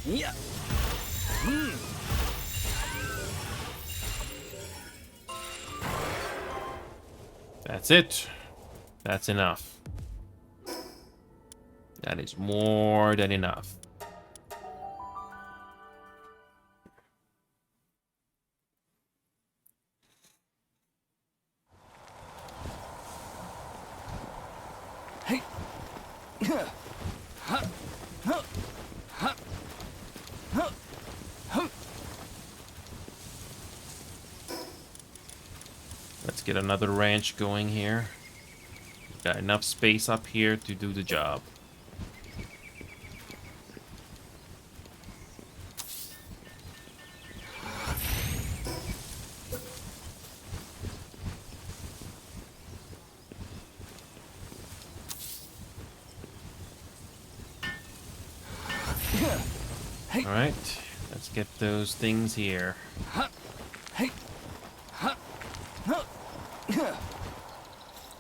Yeah. That's it. That's enough. That is more than enough. Let's get another ranch going here. Got enough space up here to do the job. Alright, let's get those things here.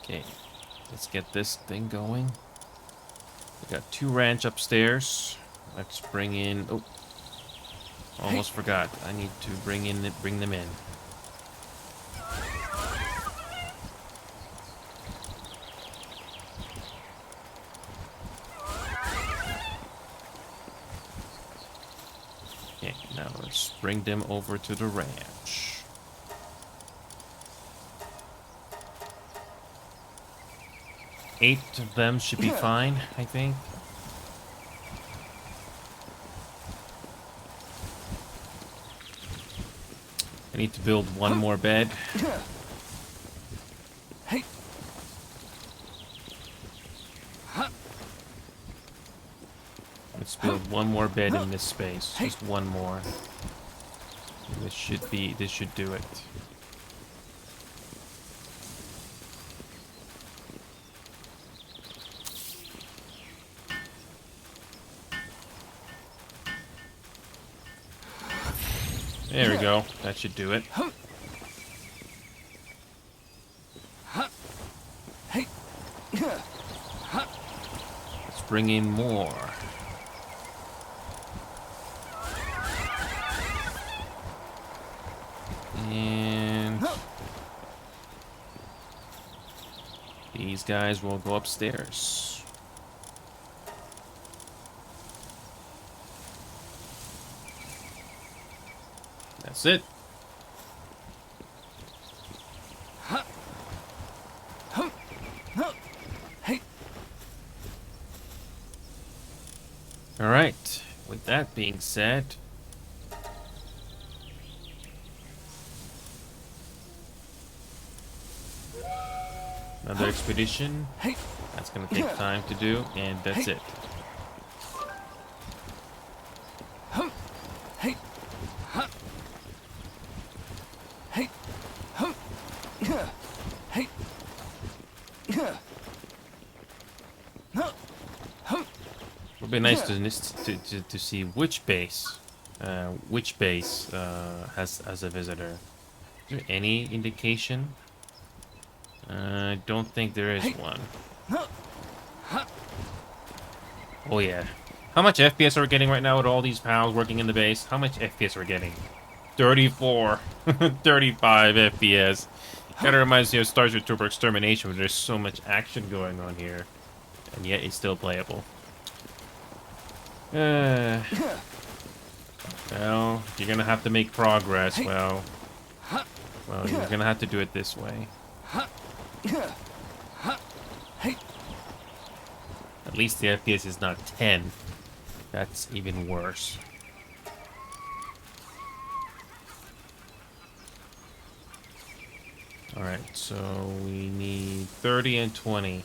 Okay, let's get this thing going. We got 2 ranch upstairs. Let's bring in. Oh, almost forgot. I need to bring them in. Okay, now let's bring them over to the ranch. Eight of them should be fine, I think. I need to build 1 more bed. Let's build 1 more bed in this space. Just 1 more. This should do it. There we go. That should do it. Let's bring in more. And these guys will go upstairs. That's it. All right. With that being said, another expedition. That's going to take time to do, and that's it. Would be nice to see which base has a visitor. Is there any indication? I don't think there is one. Oh yeah. How much FPS are we getting right now with all these pals working in the base? How much FPS are we getting? 34. 35 FPS. Kinda reminds me of Star Wars Turbo Extermination, where there's so much action going on here. And yet it's still playable. Well, you're gonna have to make progress. Well, you're gonna have to do it this way. At least the FPS is not 10. That's even worse. Alright, so we need 30 and 20.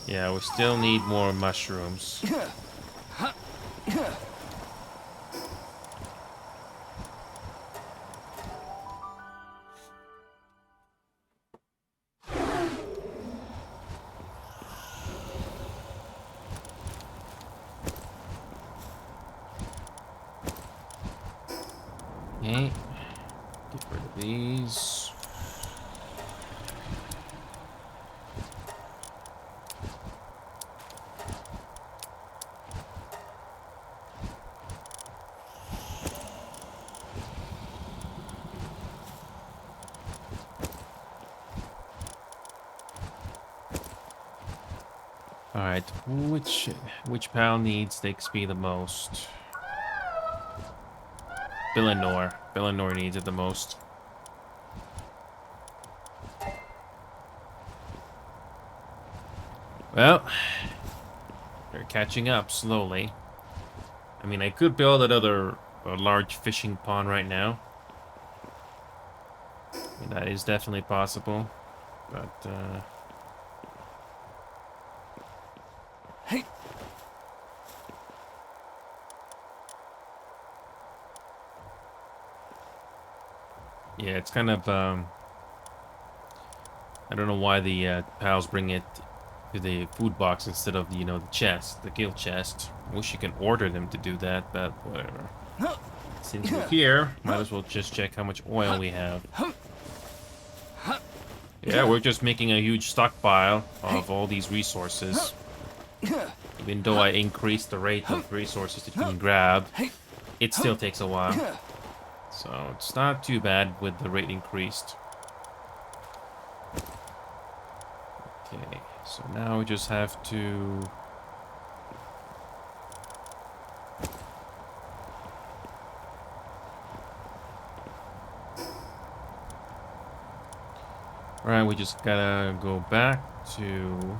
Yeah, we still need more mushrooms. Okay, get rid of these. All right, which pal needs the XP the most? Villanor. Villanor needs it the most. Well, they're catching up slowly. I mean, I could build a large fishing pond right now. I mean, that is definitely possible, but Yeah, it's kind of, I don't know why the pals bring it to the food box instead of, you know, the chest, the guild chest. I wish you can order them to do that, but whatever. Since we're here, might as well just check how much oil we have. Yeah, we're just making a huge stockpile of all these resources. Even though I increased the rate of resources that you can grab, it still takes a while. So it's not too bad with the rate increased. Okay, so now we just have to... Alright, we just gotta go back to...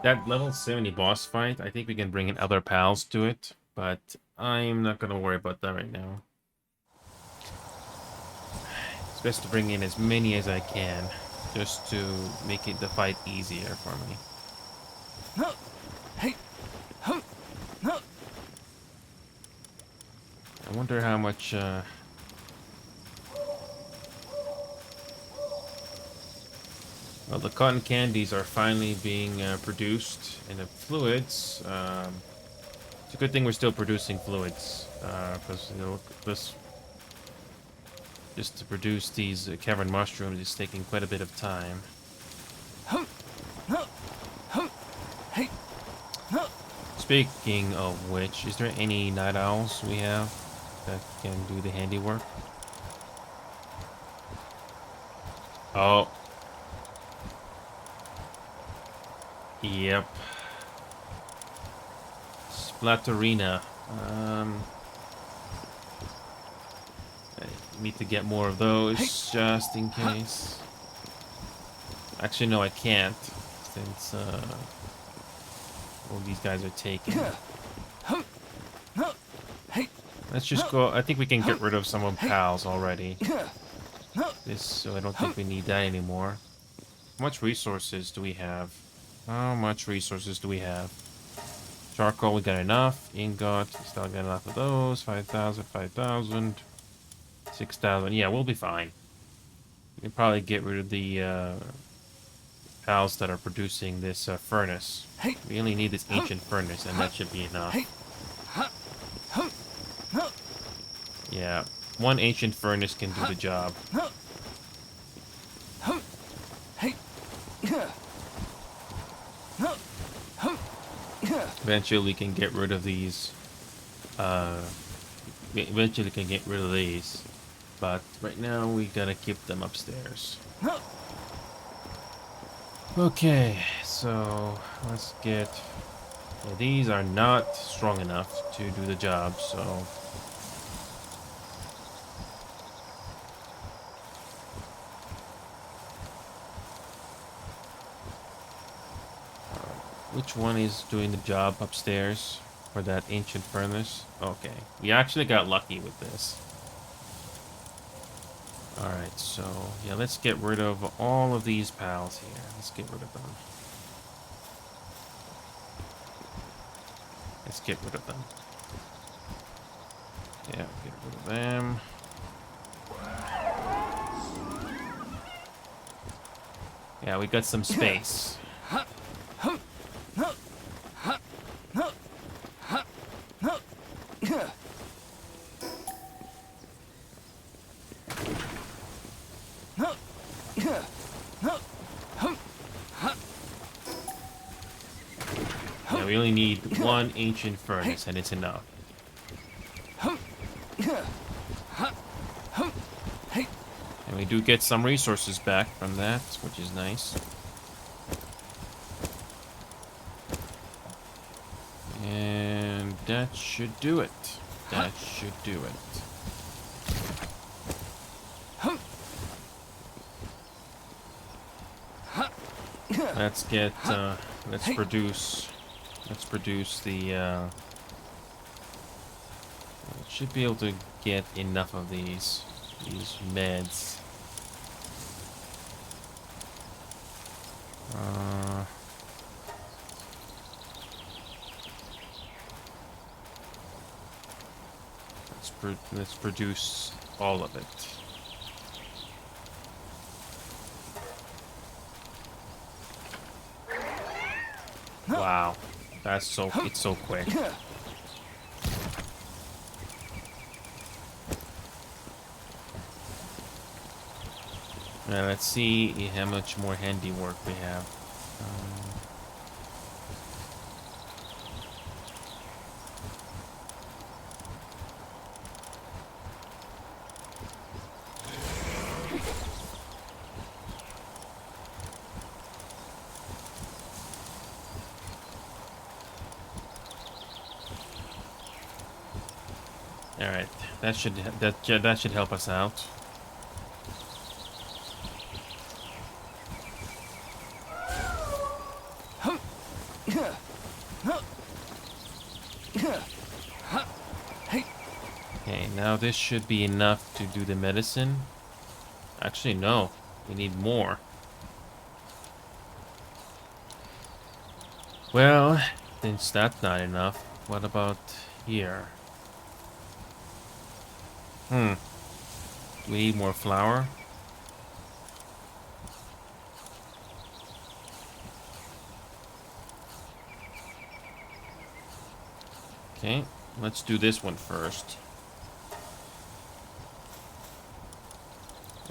that level 70 boss fight. I think we can bring in other pals to it, but I'm not gonna worry about that right now. It's best to bring in as many as I can, just to make it the fight easier for me. I wonder how much well, the cotton candies are finally being produced in the fluids. It's a good thing we're still producing fluids, because you know, just to produce these cavern mushrooms is taking quite a bit of time. Speaking of which, is there any night owls we have that can do the handiwork? Oh. Yep. Splatterina. I need to get more of those just in case. Actually, no, I can't, since all these guys are taken. Let's just go. I think we can get rid of some of pals already. This, so I don't think we need that anymore. How much resources do we have? How much resources do we have? Charcoal, we got enough. Ingot, we still got enough of those. 5,000, 5,000. 6,000. Yeah, we'll be fine. We can probably get rid of the pals that are producing this furnace. We only need this ancient furnace, and that should be enough. Yeah, one ancient furnace can do the job. Eventually, we can get rid of these. Eventually, we can get rid of these. But right now, we gotta keep them upstairs. Okay, so let's get... well, these are not strong enough to do the job, so... which one is doing the job upstairs for that ancient furnace? Okay, we actually got lucky with this. Alright, so, yeah, let's get rid of all of these pals here. Let's get rid of them. Let's get rid of them. Yeah, get rid of them. Yeah, we got some space. Yeah, we only need one ancient furnace, and it's enough. And we do get some resources back from that, which is nice. And that should do it. That should do it. Let's get, let's produce the, should be able to get enough of these meds. Let's produce all of it. Wow. That's so... It's so quick. Now let's see how much more handiwork we have. All right, that should help us out. Okay, now this should be enough to do the medicine. Actually, no, we need more. Well, since that's not enough, what about here? We need more flour. Okay, let's do this one first.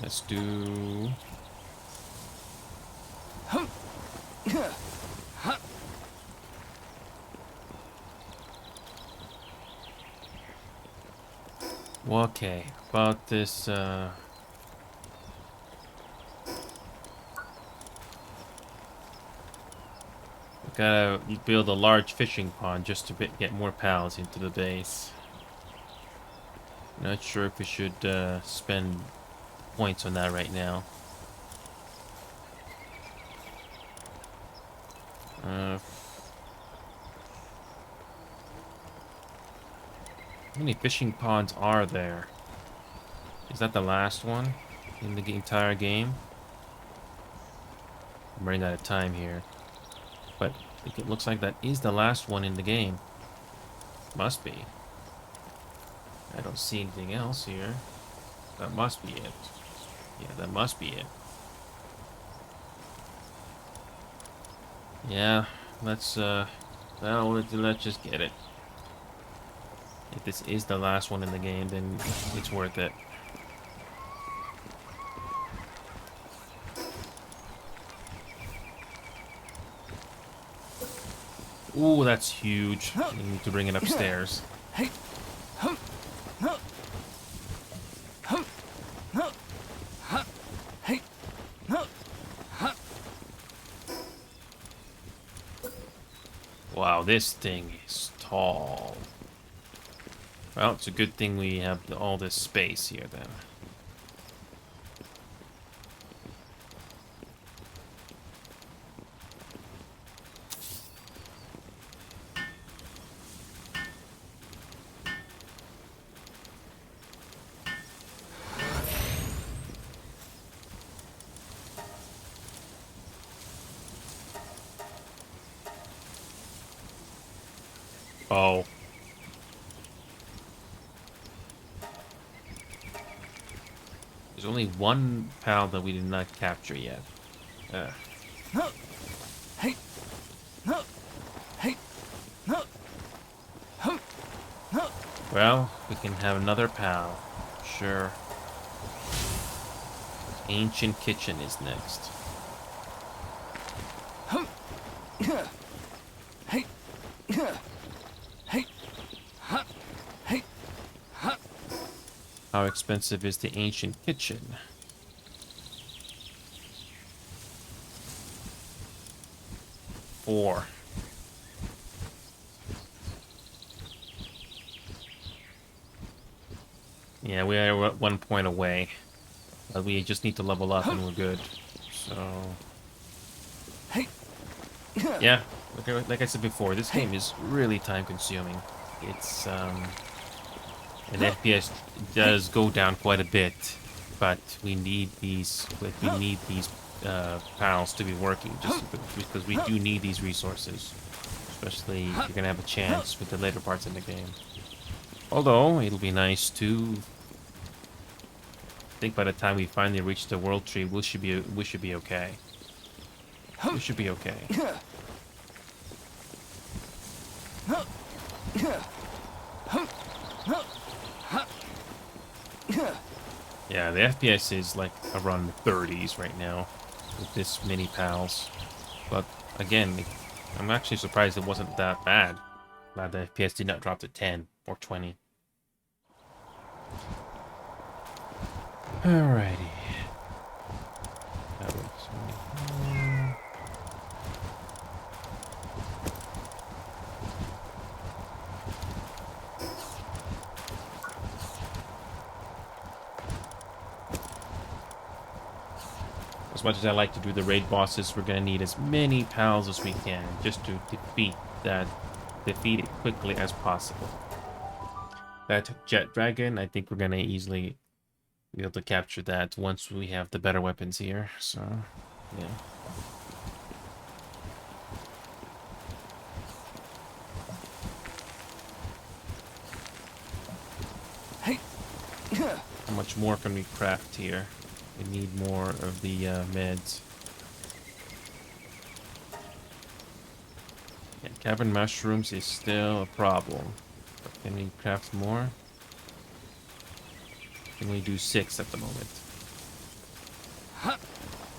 Let's do... Okay, about this, we gotta build a large fishing pond just to get more pals into the base. Not sure if we should spend points on that right now. How many fishing ponds are there? Is that the last one in the entire game? I'm running out of time here. But I think it looks like that is the last one in the game. Must be. I don't see anything else here. That must be it. Yeah, that must be it. Yeah, let's let's just get it. If this is the last one in the game, then it's worth it. Ooh, that's huge. We need to bring it upstairs. Wow, this thing is tall. Well, it's a good thing we have all this space here then. Oh. There's only one pal that we did not capture yet. Well, we can have another pal. Sure. Ancient Kitchen is next. How expensive is the Ancient Kitchen? $4. Yeah, we are 1 point away. But we just need to level up and we're good. So... yeah, like I said before, this game is really time consuming. It's, and FPS does go down quite a bit, but we need these panels to be working just because we do need these resources, especially if you're gonna have a chance with the later parts in the game. Although it'll be nice to think by the time we finally reach the world tree, we should be okay. We should be okay. Yeah, the FPS is like around the 30s right now with this many pals. But again, I'm actually surprised it wasn't that bad. Glad the FPS did not drop to 10 or 20. Alrighty. That was as much as I like to do the raid bosses, we're gonna need as many pals as we can just to defeat it quickly as possible. That jet dragon, I think we're gonna easily be able to capture that once we have the better weapons here. So, yeah. How much more can we craft here? We need more of the meds. Yeah, cavern mushrooms is still a problem. But can we craft more? Can we do 6 at the moment?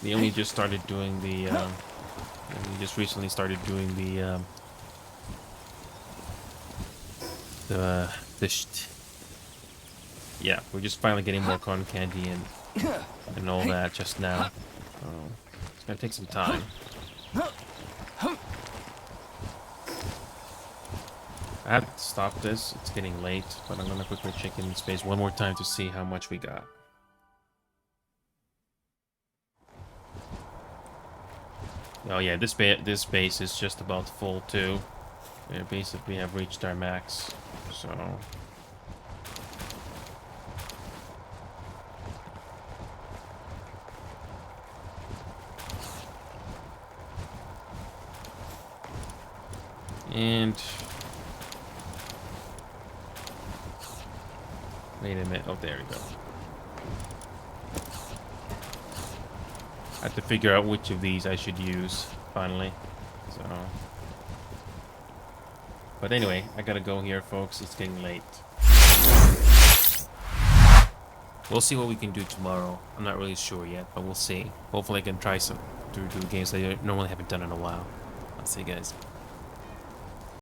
We only just started doing the. We just recently started doing the yeah, we're just finally getting more cotton candy and all that just now. It's gonna take some time. I have to stop this. It's getting late, but I'm gonna quickly check in space one more time to see how much we got. Oh yeah, this base is just about full too. We basically have reached our max, so. And wait a minute. Oh, there we go. I have to figure out which of these I should use finally. So, but anyway, I gotta go here, folks. It's getting late. We'll see what we can do tomorrow. I'm not really sure yet, but we'll see. Hopefully, I can try some to do games that I normally haven't done in a while. I'll see you guys.